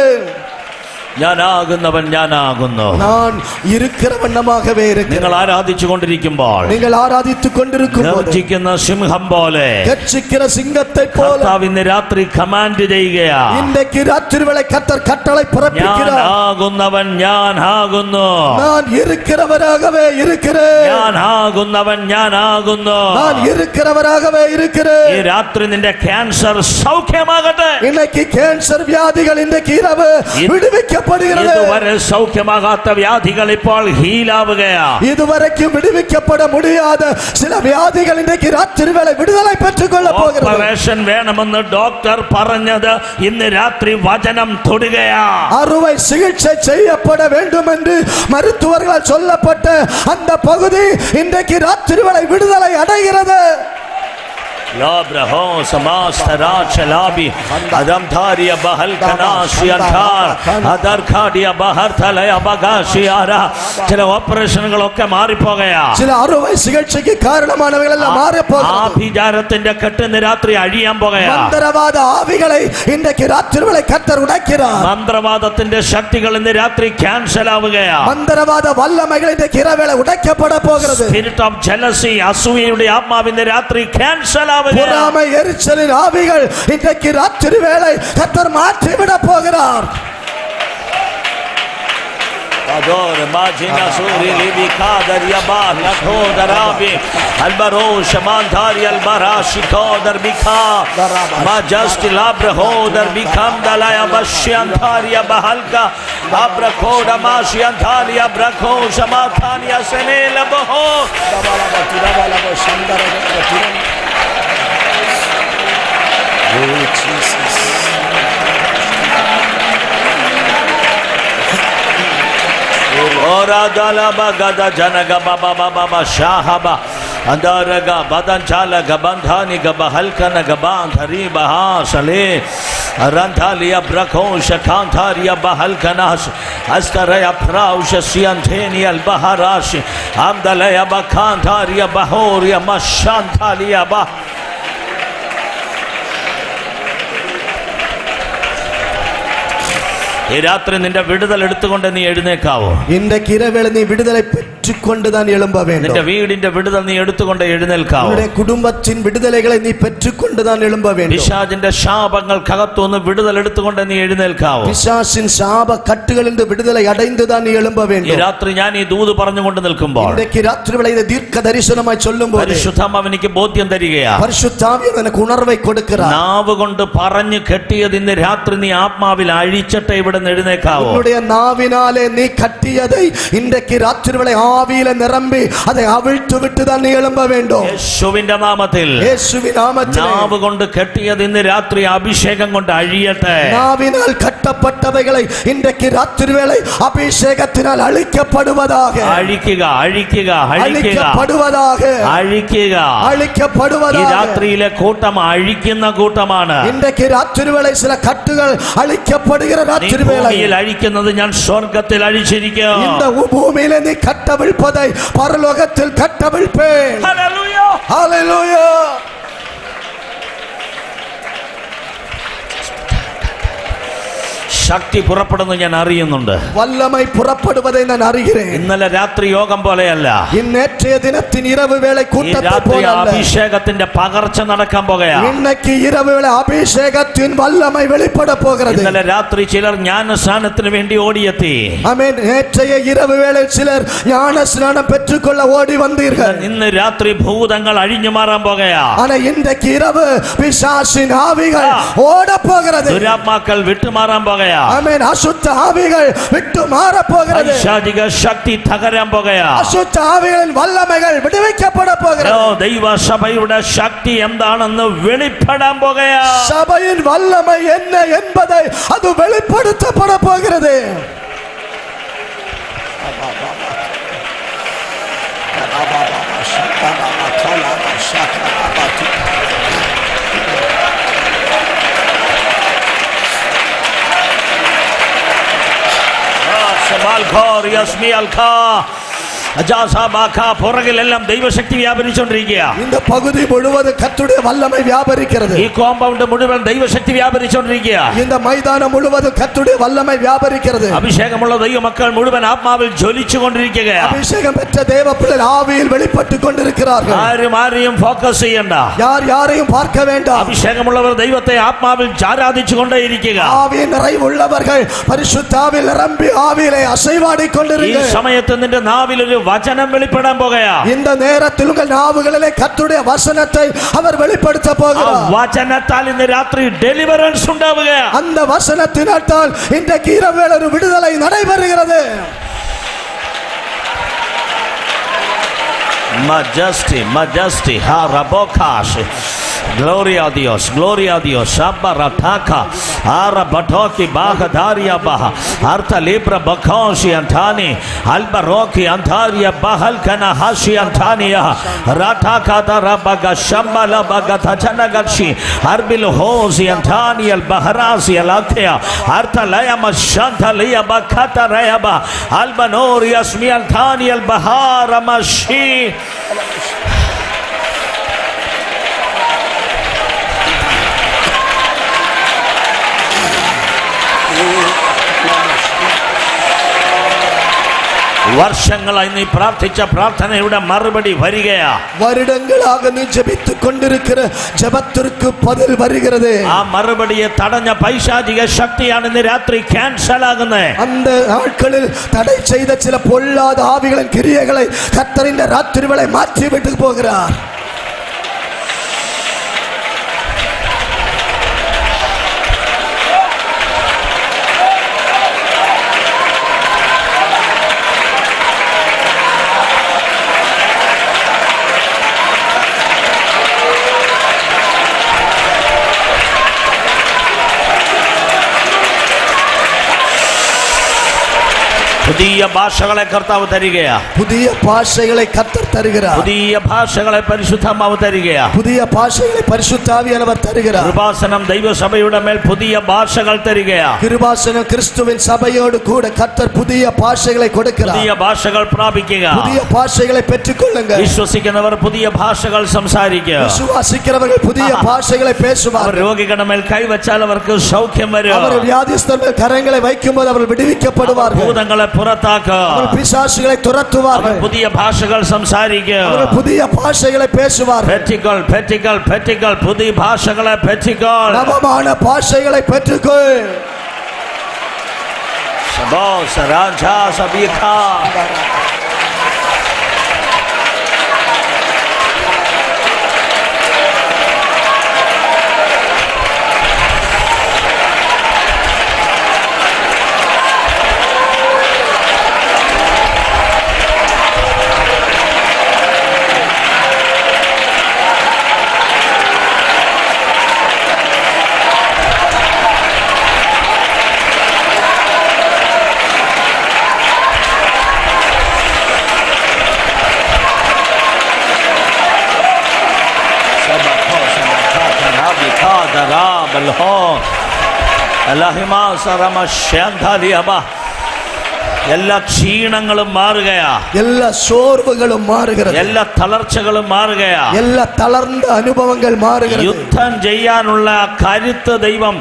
ഞാനാകുന്നവൻ ഞാനാകുന്നു. நான் இருக்கிற வண்ணமாகவே இருக்கிறேன். നിങ്ങൾ ആരാധിച്ചു കൊണ്ടിരിക്കുമ്പോൾ, നിങ്ങൾ ആരാധിച്ചു കൊണ്ടിരിക്കുമ്പോൾ ഗർജിക്കുന്ന സിംഹം പോലെ ഗർജിക്കുന്ന സിംഹത്തെ പോലെ കർത്താവ് ഇന്ന് രാത്രി കമാൻഡ് ചെയ്യുകയാ. ഇന്നേക്ക് രാത്രി വേളை கர்த்தர் கட்டளை பிறப்பிக்கிறார். ഞാനാകുന്നവൻ ഞാനാകുന്നു. நான் இருக்கிறவராகவே இருக்கிறேன். ഞാനാകുന്നവൻ ഞാനാകുന്നു. நான் இருக்கிறவராகவே இருக்கிறேன். ഈ രാത്രി നിന്റെ ക്യാൻസർ സൗഖ്യമാകട്ടെ. இன்னைக்கு கேன்சர் வியாதிகள் இன்றைக்கு இரவு விடுவிக்கப்படுகிறது. ഇതുവരെ സൗഖ്യമാകാത്ത വ്യാധികൾ ഇപ്പോൾ ഹീലാവുകയാ. இதுவரைக்கும் விடுவிக்கப்பட முடியாத சில வியாதிகள் இன்றைக்கு ராத்திரி வேளை விடுதலை பெற்றுக் கொள்ள போகிறது. ഓപ്പറേഷൻ വേണമെന്ന് ഡോക്ടർ പറഞ്ഞത് ഇന്ന് രാത്രി വചനം തൊടുകയാ. அறுவை சிகிச்சை செய்யப்பட வேண்டும் என்று மருத்துவர்களால் சொல்லப்பட்ட அந்த பகுதி இன்றைக்கு ராத்திரி வேளை விடுதலை அடைகிறது. ലാബ്രഹോ സമാസ്തരാചലാബി അദംധാരിയ ബഹൽകനാശിയന്ധാർ അദർഖാഡിയ ബഹർതലയ ബഗാശിയാര. ചില ഓപ്പറേഷനുകളൊക്കെ മാറിപ്പോകയാ. ചില അറുவை சிகிச்சைக்கு காரணமானவைகள் எல்லாம் மாறி போகிறது. ആഭിചാരത്തിന്റെ കെട്ട് ഇന്ന് രാത്രി അഴിയാൻ പോകയാ. മന്ത്രവാദ ആവികളെ ഇന്നേക്ക് രാത്രി വേളை കർത്തർ ഉടയ്க்கிறார். മന്ത്രവാദത്തിന്റെ ശക്തികൾ ഇന്ന് രാത്രി ക്യാൻസൽ ആവുകയാ. മന്ത്രവാദ വല്ലമകൾ ഇന്നേക്ക് ഇരവേളை ഉടയ്ക്കപ്പെட പോകുகிறது. സ്പിരിറ്റ് ഓഫ് ജലസി, അസൂയയുടെ ആത്മാവിന്റെ രാത്രി ക്യാൻസൽ ആവുകയാ. பொறாமை எரிச்சலின் ஆவிகள் இன்றைக்கு ராத்திரி வேளை கர்த்தர் மாற்றி விட போகிறார். Ador Majina Suri Libi Kadar Yabah Lato Darabi Albaro Shamantari Albarashi Kodar Bika Majesty Labra Hodar Bikam Dalaya Bashiantaria Bahalka Abra Koda Mashiantaria Brako Shamatania Senela Boho. Oh Jesus. Ora dalaba gada janaga baba baba shahaba andaraga badanchala gabandhani gabahalkana gabandhari baha sale aranthalia brakho shakantharia bahalkanas askaraya prausha siantheni albaharash amdalaya bakantharia bahoria mashanthalia bah. ഈ രാത്രി നിന്റെ വിടുതൽ എടുത്തുകൊണ്ട് നീ എഴുന്നേക്കാവോ? ഇന്നേക്ക് ഇരവേളை നീ വിടുതலை பெற்றுக்கொண்டுதான் எழும்ப வேண்டும். നിന്റെ വീടിന്റെ വിടുതൽ നീ എടുത്തുകൊണ്ട് എഴുന്നേൽക്കാവോ? നിന്റെ കുടുംബത്തിൻ വിടുതലുകളെ നീ പെற்றுക്കൊണ്ടുதான் எழும்ப வேண்டும். പിശാചിന്റെ ശാപങ്ങൾക്കകത്തുനിന്ന് വിടുതൽ എടുത്തുകൊണ്ട് നീ എഴുന്നേൽക്കാവോ? പിശാചിൻ ശാപ കട്ടുകളിൽ നിന്ന് വിടുതலை അടൈந்துதான் നീ எழும்ப வேண்டும். ഈ രാത്രി ഞാൻ ഈ ദൂത് പറഞ്ഞുകൊണ്ട് നിൽക്കുമ്പോൾ ഇന്നേക്ക് രാത്രി വേളை ഇത് ദീർഘ ദർശനമായി ചൊല്ലുമ്പോൾ പരിശുദ്ധാത്മാവ് എനിക്ക് ബോധ്യം തരികയാ. പരിശുദ്ധാത്മാവ് നിനക്ക് ഉണർവൈ കൊടുക്കുകയാണ്. നാവ് കൊണ്ട് പറഞ്ഞു കെട്ടിയത് ഇന്ന് രാത്രി നീ ആത്മാവിൽ അഴിച്ചിട്ട് ഇവിടെ ഇവിടുന്ന് എഴുന്നേക്കാവോ? உன்னுடைய நாவினாலே நீ கட்டியதை இன்றைக்கு ராத்திரிவேளை ஆவியில நிரம்பி அதை அவிழ்த்து விட்டு தான் நீ எழும்ப வேண்டும். യേശുവിന്റെ നാമത്തിൽ இயேசுவின் நாமத்திலே നാവ് കൊണ്ട് കെട്ടിയത് ഇന്ന് രാത്രി അഭിഷേകം കൊണ്ട് അഴിയട്ടെ. நாவினால் கட்டப்பட்டவைகளை இன்றைக்கு ராத்திரிவேளை அபிஷேகத்தினால் அழிக்கப்படுவதாக. അഴിക്കുക, അഴിക്കുക, അഴിക്കുക, அழிக்கப்படுவதாக. അഴിക്കുക. ഈ அழிக்கப்படுவதாக. രാത്രിയിലെ കൂട്ടം അഴിക്കുന്ന കൂട്ടമാണ്. இன்றைக்கு ராத்திரிவேளை சில கட்டுகள் அழிக்கப்படுகிற നീ ராத்திரிவேளை. ഭൂമിയിൽ അഴിക്കുന്നത് ഞാൻ സ്വർഗത്തിൽ അഴിച്ചിരിക്കും. இந்த பூமியிலே நீ கட்டவிழ்ப்பதை பரலோகத்தில் கட்டவிழ்ப்பேன். ഹല്ലേലൂയ. ஹalleluya. ശക്തി പുറപ്പെടുന്നു ഞാൻ അറിയുന്നുണ്ട്. வல்லமை புறப்படுவதை நான் அறிகிறேன். ഇന്നലെ രാത്രി യോഗം പോലെയല്ല. நேற்றைய தினத்தின் இரவு வேளை ഈ கூட்டத்தை രാത്രി போல அல்ல. അഭിഷേകത്തിന്റെ പകർച്ച നടക്കാൻ പോകുകയാ. இன்னைக்கு இரவு வேளை அபிஷேகத்தின் வல்லமை வெளிப்பட போகிறது. ഇന്നലെ രാത്രി ചിലർ ജ്ഞാനസ്നാനത്തിന് വേണ്ടി ഓടിയെത്തി. ஆமென். நேற்றைய இரவு வேளை சிலர் ஞான ஸ்நானம் பெற்றுக்கொள்ள ஓடி வந்தீர்கள். ഇന്ന് രാത്രി ഭൂതങ്ങൾ അഴിഞ്ഞു മാറാൻ പോകുകയാ. ஆனா இன்றைக்கு இரவு பிசாசின் ஆவிகள் ஓட போகிறது. ദുരാത്മാക്കൾ വിട്ടുമാറാൻ പോകുകയാ. ஆமென். அசுத்த ஆவிகள் விட்டு மாற போகிறது. പൈശാചിക ശക്തി തകരാൻ പോകുകയാ. அசுத்த ஆவிகளின் வல்லமைகள் விடுவிக்கப்பட போகிறது. ദൈവ സഭയുടെ ശക്തി എന്താണെന്ന് വെളിപ്പെടാൻ പോകുകയാ. சபையின் வல்லமை என்ன என்பதை அது வெளிப்படுத்தப்பட போகிறது. പുറകിലെല്ലാം ദൈവശക്തി വ്യാപരിച്ചുകൊണ്ടിരിക്കുക. இந்த பகுதி முழுவதும் கர்த்தருடைய வல்லமை வியாபரிக்கிறது. ഈ കോമ്പൗണ്ട് മുഴുവൻ ദൈവശക്തി വ്യാപരിച്ചുകൊണ്ടിരിക്കുക. இந்த மைதானம் முழுவதும் கர்த்தருடைய வல்லமை வியாபரிக்கிறது. അഭിഷേകമുള്ള ദൈവമക്കൾ മുഴുവൻ ആത്മാവിൽ ജ്വലിച്ചുകൊണ്ടിരിക്കുകയാണ്. அபிஷேகம் பெற்ற தேவ பிள்ளைகள் ஆவியில் வெளிப்பட்டுக் கொண்டிருக்கிறார்கள். ആരും ആരെയും ഫോക്കസ് ചെയ്യണ്ട. யார் யாரையும் பார்க்க வேண்டாம். അഭിഷേകമുള്ളവർ ദൈവത്തെ ആത്മാവിൽ ആരാധിച്ചുകൊണ്ടേയിരിക്കുക. ஆவியின் நிறைவுள்ளவர்கள் பரிசுத்தாவில் நிரம்பி ஆவியிலே அசைவாடிக் ഈ கொண்டிருங்கள். സമയത്ത് നിന്റെ നാവിൽ ഒരു വചനം വെളിപ്പെടാൻ പോകുകയാ. இந்த நேரத்தில் உங்கள் நாவுகளிலே கர்த்தருடைய வசனத்தை அவர் வெளிப்படுத்த ആ போகிறார். വചനത്താൽ ഇന്ന് രാത്രി ഡെലിവറൻസ് ഉണ്ടാവുകയാ. அந்த வசனத்தினால் இன்றைக்கு இரவு ஒரு விடுதலை நடைபெறுகிறது. Majesty, majesty, harabokash. Gloria a Dios, gloria a Dios. Shabarataka, arabatoki bahadaria baha. Arta libra bakoshi antani, albaroki antaria bahalkana hashi antania. Rataka darabaga shambala bagata chanagachi. Arbil hosi antani al baharasi alatea. Arta layama shanta liya bakata rayaba. Albanori asmi antani al bahara mashi. വർഷങ്ങളായി നീ പ്രാർത്ഥിച്ച പ്രാർത്ഥനയുടെ മറുപടി വരികയാ. வருடங்களாக நீ ஜெபித்துக் கொண்டிருக்கிற ஜெபத்திற்கு பதில் வருகிறது. ആ മറുപടിയെ തടഞ്ഞ പൈശാചിക ശക്തിയാണ് ഇന്ന് രാത്രി ക്യാൻസൽ ആകുന്നത്. அந்த நாட்களில் தடை செய்த சில பொல்லாத ஆவிகளின் கிரியைகளை கர்த்தர் இந்த ராத்திரிவேளை மாற்றி விட்டு போகிறார். പുതിയ ഭാഷകളെ കർത്താവ് തരികയാ. புதிய பாஷைகளை கர்த்தர் தருகிறார். പുതിയ ഭാഷകളെ പരിശുദ്ധാത്മാവ് തരികയാ. புதிய பாஷைகளை பரிசுத்த ஆவியானவர் தருகிறார். കൃപാസനം ദൈവസഭയുടെ മേൽ പുതിയ ഭാഷകൾ തരികയാ. கிருபாசனம் கிறிஸ்துவின் சபையோடு கூட கர்த்தர் புதிய பாஷைகளை கொடுக்கிறார். പുതിയ ഭാഷകൾ പ്രാപിക്കുക. புதிய பாஷைகளை பெற்றுக்கொள்ளுங்கள். വിശ്വസിക്കുന്നവർ പുതിയ ഭാഷകൾ സംസാരിക്കുക. விசுவாசிக்கிறவர்கள் புதிய பாஷைகளை അവർ பேசுவார்கள். രോഗികളുടെ മേൽ കൈവച്ചാൽ അവർക്ക് സൗഖ്യം വരും. அவர் வியாதிஸ்தர்கள் கரங்களை வைக்கும்போது அவர்கள் விடுவிக்கப்படுவார்கள். ഭൂതങ്ങളെ പുറത്താക്കുക. அவர்கள் பிசாசுகளை അവർ துரத்துவார்கள். പുതിയ ഭാഷകൾ സംസാരിക്കുക. அவர்கள் புதிய பாஷைகளை பேசுவார்கள். പെറ്റിക്കൽ പെറ്റിക്കൽ പെറ്റിക്കൽ പുതിയ ഭാഷകളെ പെറ്റിക്കൽ. நவமான பாஷைகளை பெற்றுக்கொள். ബോസ് രാജാ സബീഖ. എല്ലാ ക്ഷീണങ്ങളും മാറുകയാ, എല്ലാ സോർവുകളും മാറുகிறது, എല്ലാ തളർച്ചകളും മാറുകയാ, എല്ലാ തളർന്ന അനുഭവങ്ങൾ മാറുகிறது. യുദ്ധം ചെയ്യാനുള്ള കരുത്ത് ദൈവം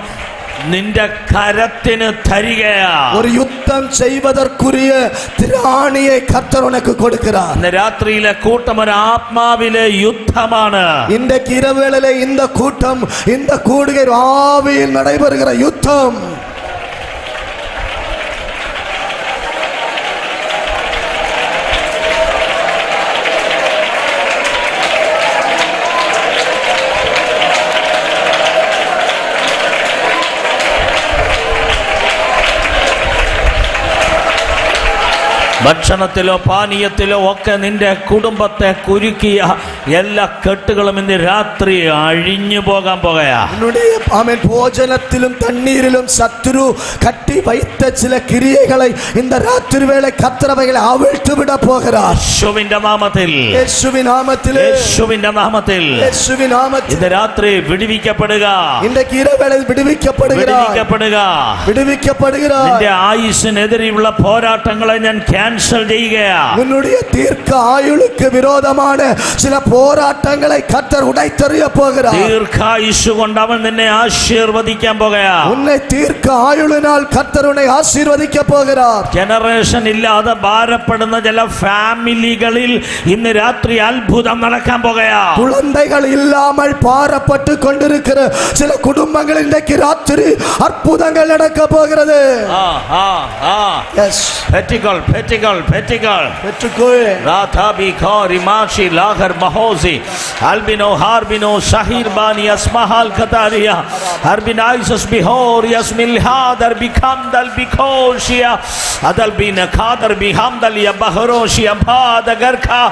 നിന്റെ കരത്തിന് തരികയാ. ഒരു യുദ്ധം ചെയ്വதற்குரிய திராணியை கர்த்தர் உனக்கு கொடுக்கிறார். ഇന്ന് രാത്രിയിലെ കൂട്ടം ഒരു ആത്മാവിലെ യുദ്ധമാണ്. இன்றைக்கு இரவேளையிலே இந்த கூட்டம், இந்த கூடுகை ஆவியில் நடைபெறுகிற யுத்தம். ഭക്ഷണത്തിലോ പാനീയത്തിലോ ഒക്കെ നിന്റെ കുടുംബത്തെ കുരുക്കിയ എല്ലാ കെട്ടുകളും ഇന്ന് രാത്രി അഴിഞ്ഞു പോകാൻ പോകയാ. ഭോജനത്തിലും തണ്ണീരിലും ശത്രു കട്ടി வைத்த ചില ക്രിയകളെ இந்த രാത്രി വേളை കർത്തരവകളെ അവിழ்த்து വിட പോകുகிறார். യേശുവിന്റെ നാമത്തിൽ, യേശുവിൻ നാമത്തിൽ, യേശുവിന്റെ നാമത്തിൽ, യേശുവിൻ നാമത്തിൽ ഇന്ന് രാത്രി വിടുവിക്കപ്പെടുക. ഇன்றைக்கு இரவேளை വിടുവിക്കപ്പെടുகிறார், വിടുവിക്കപ്പെടുகிறாർ. നിന്റെ ആയുസ്സിനെതിരെയുള്ള പോരാട്ടങ്ങളെ ഞാൻ ക്യാൻസൽ ചെയ്യുകയാ. உன்னுடைய தீர்க்க ஆயுளுக்கு விரோதமான சில போராட்டங்களை கர்த்தர் உடைத்தெறிய போகிறார். ദീർഘായുസ്സ് കൊണ്ട് അവൻ നിന്നെ ആശീർവദിക്കാൻ പോകുകയാ. உன்னை தீர்க்க ஆயுளினால் கர்த்தர் உன்னை ஆசீர்வதிக்க போகிறார். ജനറേഷൻ ഇല്ലാതെ ഭാരപ്പെടുന്ന ചില ഫാമിലികളിൽ ഇന്ന് രാത്രി അത്ഭുതം നടക്കാൻ പോകുകയാ. குழந்தைகள் இல்லாமல் பாரப்பட்டு கொண்டிருக்கிற சில குடும்பங்கள் இன்றைக்கு ராத்திரி அற்புதங்கள் நடக்க போகிறது. எஸ் பெட்டிகல் பெட்டிகல் பெட்டிகல் பெற்றுக்கொள். ராதாபி காரி மாஷி லாகர் மஹோசி அல்பினோ ஹார்பினோ ஷஹீர் பானி அஸ்மஹால் கதாரியா ஹர்பினாயிசஸ் பிஹோர் யஸ்மில் ஹாதர் பிகம்தல் பிகோஷியா அதல் பின காதர் பிஹம்தல் ய பஹரோஷியா பாதகர்கா.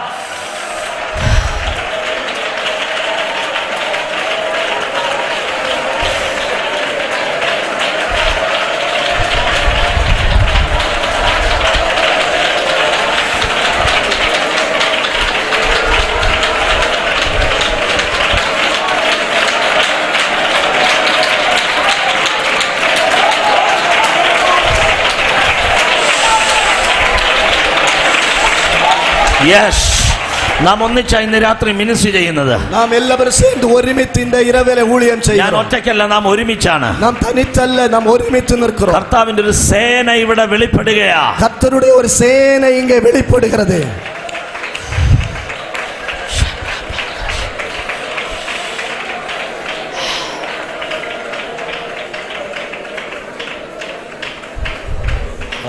യെസ്, നാം ഒന്നിച്ചാ ഇന്ന് രാത്രി മിനിസ്ട്രി ചെയ്യുന്നത്. നാം എല്ലാവരും சேர்ந்து ഒരുമിച്ച് இந்த இரவிலே ஊழியம் ഞാൻ ചെയ്യുന്നു. ഒറ്റയ്ക്കല്ല, നാം ഒരുമിച്ചാണ്. നാം തനിച്ചല്ല, നാം ഒരുമിച്ച് നിൽக்கிறோம். കർത്താവിന്റെ ഒരു സേന ഇവിടെ വെളിപ്പെടുകയാ. கர்த்தருடைய ஒரு சேனை இங்கே வெளிப்படுகிறது.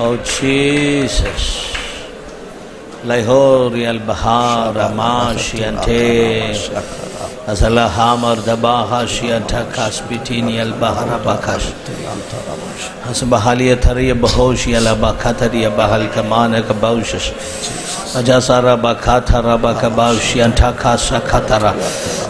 Oh Jesus. Lahori al-Bahar Amashi ante Azala Hamar Dabahashi Antakas Bitini al-Bahar Bakash Asbahaliya Thariya Bahoshi al-Bakatariya Bahal Kamana Kabaushas Ajasara Bakatara Bakabashi Antakasa Katara.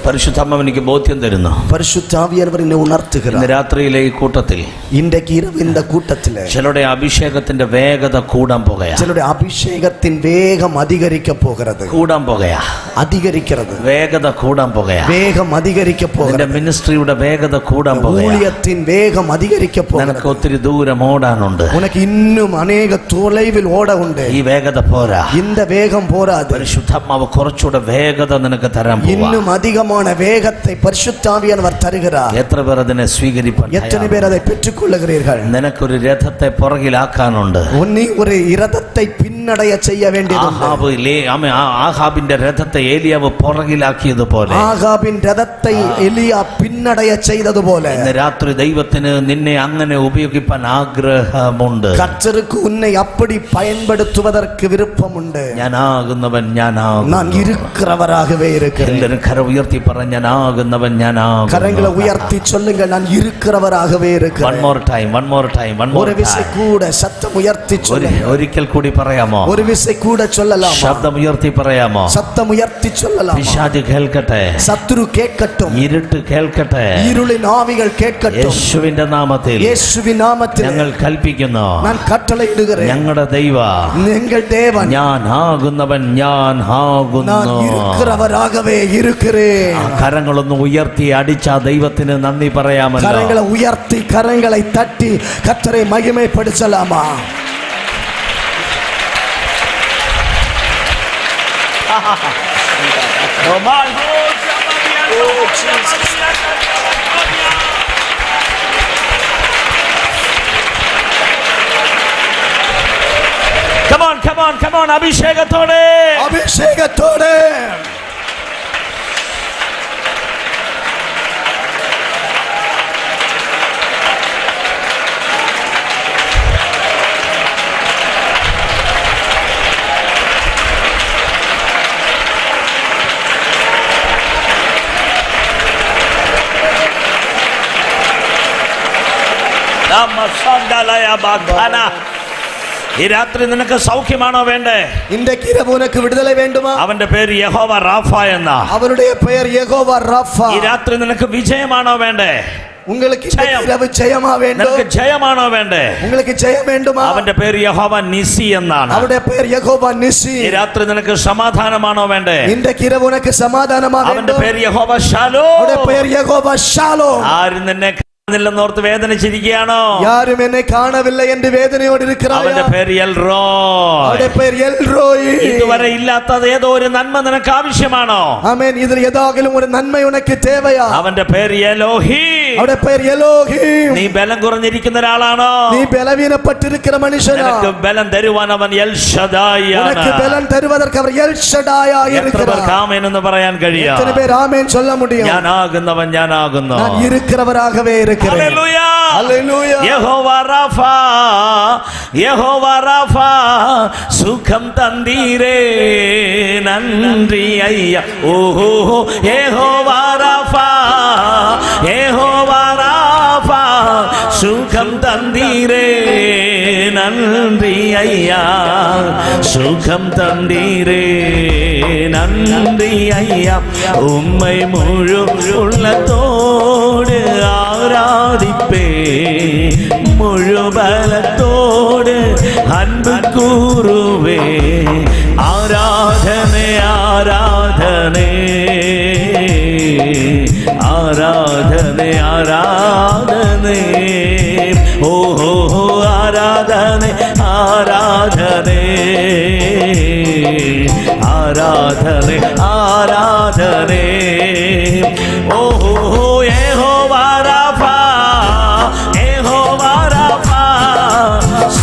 പരിശുദ്ധാത്മാവ് എനിക്ക് ബോധ്യം തരുന്നു. പരിശുദ്ധാവിയാനവർ എന്നെ ഉണർത്തുகிறார். ഇന്ന് രാത്രിയിലെ ഈ കൂട്ടത്തിൽ, ഇன்றைக்கு இரவு இந்த கூட்டத்திலே ചിലരുടെ അഭിഷേകത്തിന്റെ വേഗത കൂടാൻ പോകുകയാ. ചിലരുടെ അഭിഷേകത്തിൻ വേഗം അധികരിக்க പോകുന്നത്. കൂടാൻ പോകുകയാ, അധികരിக்கிறது. വേഗത കൂടാൻ പോകുകയാ. വേഗം അധികരിக்க പോകുന്നത്. നിന്റെ മിനിസ്ട്രിയുടെ വേഗത കൂടാൻ പോകുകയാ. ഊഴിയത്തിൻ വേഗം അധികരിக்க പോകുന്നത്. നിനക്ക് ഒത്തിരി ദൂരം ഓടാനുണ്ട്. ഉനക്ക് ഇന്നും അനേക தொலைவில் ഓട ഉണ്ട്. ഈ വേഗത പോരാ. இந்த வேகம் போராது. പരിശുദ്ധാത്മാവ് കുറച്ചുകൂടെ വേഗത നിനക്ക് തരാൻ പോകുന്നു. இன்னுം அதிகமான வேகத்தை பரிசுத்தாவியானவர் தருகிறார். എത്ര പേർ അതിനെ സ്വീകരിപ്പാൻ? எத்தனை பேர் அதை பெற்றுக்கொள்ளுகிறீர்கள்? നിനക്കൊരു രഥത്തെ പുറകിലാക്കാനുണ്ട്. நீ ஒரு இரதத்தை பின்னடைய செய்ய வேண்டியதுണ്ട്. ആഹാബിന്റെ രഥത്തെ ഏലിയാവ് പുറകിലാക്കിയതുപോലെ, ആഹാബിൻ രഥത്തെ എലിയ പിന്നടയ ചെയ്തതുപോലെ, ഇന്ന് രാത്രി ദൈവത്തിന് നിന്നെ അങ്ങനെ ഉപയോഗിക്കാൻ ആഗ്രഹമുണ്ട്. കർത്തருக்கு உன்னை அப்படி பயன்படுத்துவதற்கு விருப்பமுണ്ട്. ഞാനാകുന്നവൻ ഞാനാകുന്നു. நான் இருக்கிறவராகவே இருக்கிறேன். എല്ലാവരും കരം ഉയർത്തി പറഞ്ഞ ഞാനാകുന്നവൻ ഞാനാകുന്നു. கரங்களை உயர்த்தி சொல்லுங்க, நான் இருக்கிறவராகவே இருக்கிறேன். One more time, one more time, one more ஒரு விசை time. கூட சத்தம் உயர்த்தி சொல்லுங்க. ഒരിക്കൽ കൂടി പറയാമോ? ഒരു വിസை കൂടെ ചൊല്ലലാമോ? ശബ്ദം ഉയർത്തി പറയാമോ? സത്തം ഉയർത്തി ചൊല്ലലാമോ? പിശാച് കേൾക്കട്ടെ. ശത്രു കേൾക്കട്டும், ഇരുട്ട് കേൾക്കട്ടെ, ഇരുളിൻ ആവികൾ കേൾക്കട്டும். യേശുവിന്റെ നാമത്തിൽ യേശുവിൻ നാമത്തിൽ ഞങ്ങൾ കൽപ്പിക്കുന്നു, ഞാൻ കട്ടളയിടുகிறேன். ഞങ്ങളുടെ ദൈവ, നിങ്ങൾ ദേവൻ, ഞാൻ ആകുന്നവൻ, ഞാൻ நான் ആകുന്നു. இருக்கிறவராகவே இருக்கிறேன். കരങ്ങളൊന്ന് ഉയർത്തി അടിച്ച ദൈവത്തിന് നന്ദി പറയാമല്ലോ. കരങ്ങളെ ഉയർത്തി കരങ്ങളെ തട്ടി കർത്തരെ മഹിമപ്പെടുത്തലാമാ. Come on, come on, come on, അഭിഷേകത്തോടെ, അഭിഷേകത്തോടെ. ഈ രാത്രി നിനക്ക് സൗഖ്യമാണോ വേണ്ടേ? ഇன்றைக்கு இரவு உனக்கு விடுதலை வேண்டுமா? അവന്റെ പേര് യഹോവ റാഫ എന്ന. அவருடைய பெயர் யெகோவா ராஃபா. ഈ രാത്രി നിനക്ക് വിജയമാണോ വേണ്ടേ? உங்களுக்கு இரவு ஜெயமா வேண்டும்? നിനക്ക് ജയമാണോ വേണ്ടേ? உங்களுக்கு ஜெயம் வேண்டுமா? അവന്റെ പേര് യഹോവ നിസി എന്നാണ്. அவருடைய பெயர் யெகோவா நிசி. ഈ രാത്രി നിനക്ക് സമാധാനമാണോ വേണ്ടേ? இன்றைக்கு இரவு உனக்கு சமாதானமா வேண்டும்? അവന്റെ പേര് യഹോവ ഷാലോം. அவருடைய பெயர் யெகோவா ஷாலோம். ആരും നിന്നെ കാണുന്നില്ലെന്നോർത്ത് വേദനിച്ചിരിക്കുകയാണോ? யாரும் என்னை காணவில்லை என்று வேதனையோடு இருக்கிறாயா? അവന്റെ പേര് എൽറോയ്. அவருடைய பெயர் எல்ரோய். ഇതുവരെ ഇല്ലാത്തത് ഏതോ ഒരു നന്മ നിനക്ക് ആവശ്യമാണോ? ஆமென். ഇതിൽ ഏതെങ്കിലും ഒരു നന്മ ഉനക്ക് തേവയാ? അവന്റെ പേര് എലോഹീം. அவருடைய பெயர் எலோஹீம். നീ ബലം കുറഞ്ഞിരിക്കുന്ന ഒരാളാണോ? നീ ബലവീനപ്പെട്ടിരിക്കുന്ന മനുഷ്യനാ? നിനക്ക് ബലം തരുവാൻ അവൻ എൽ ഷദായ് ആണ്. உனக்கு பலன் தருவதற்கு அவர் எல் ஷடாயா എത്ര இருக்கிறார். പേർക്ക് ആമേൻ എന്ന് പറയാൻ കഴിയും? எத்தனை பேர் ஆமென் சொல்ல முடியும்? ഞാനാകുന്നവൻ, ഞാനാകുന്നു. நான் இருக்கிறவராகவே இருக்கிறேன். Hallelujah, hallelujah. യഹോവ റാഫ, യഹോവ റാഫ, സുഖം തന്നീരേ, നന്ദി അയ്യ. ഓഹോ, യഹോവ റാഫ, യഹോവ റാഫ, സുഖം തന്നീരേ, നന്ദി അയ്യ. സുഖം തന്നീരേ, നന്ദി അയ്യ. ഉമ്മൈ മുഴു ഉള്ളതോട് ആരാധിപ്പേ, മുഴുബലത്തോട് അൻപ് കൂറുവേ. ആരാധനേ, ആരാധനേ, ആരാധനേ, ആരാധനേ. ഓഹോ, ആരാധനേ, ആരാധനേ, ആരാധനേ, ആരാധനേ. ഓഹോ, യഹോവ റാഫ, യഹോവ റാഫ,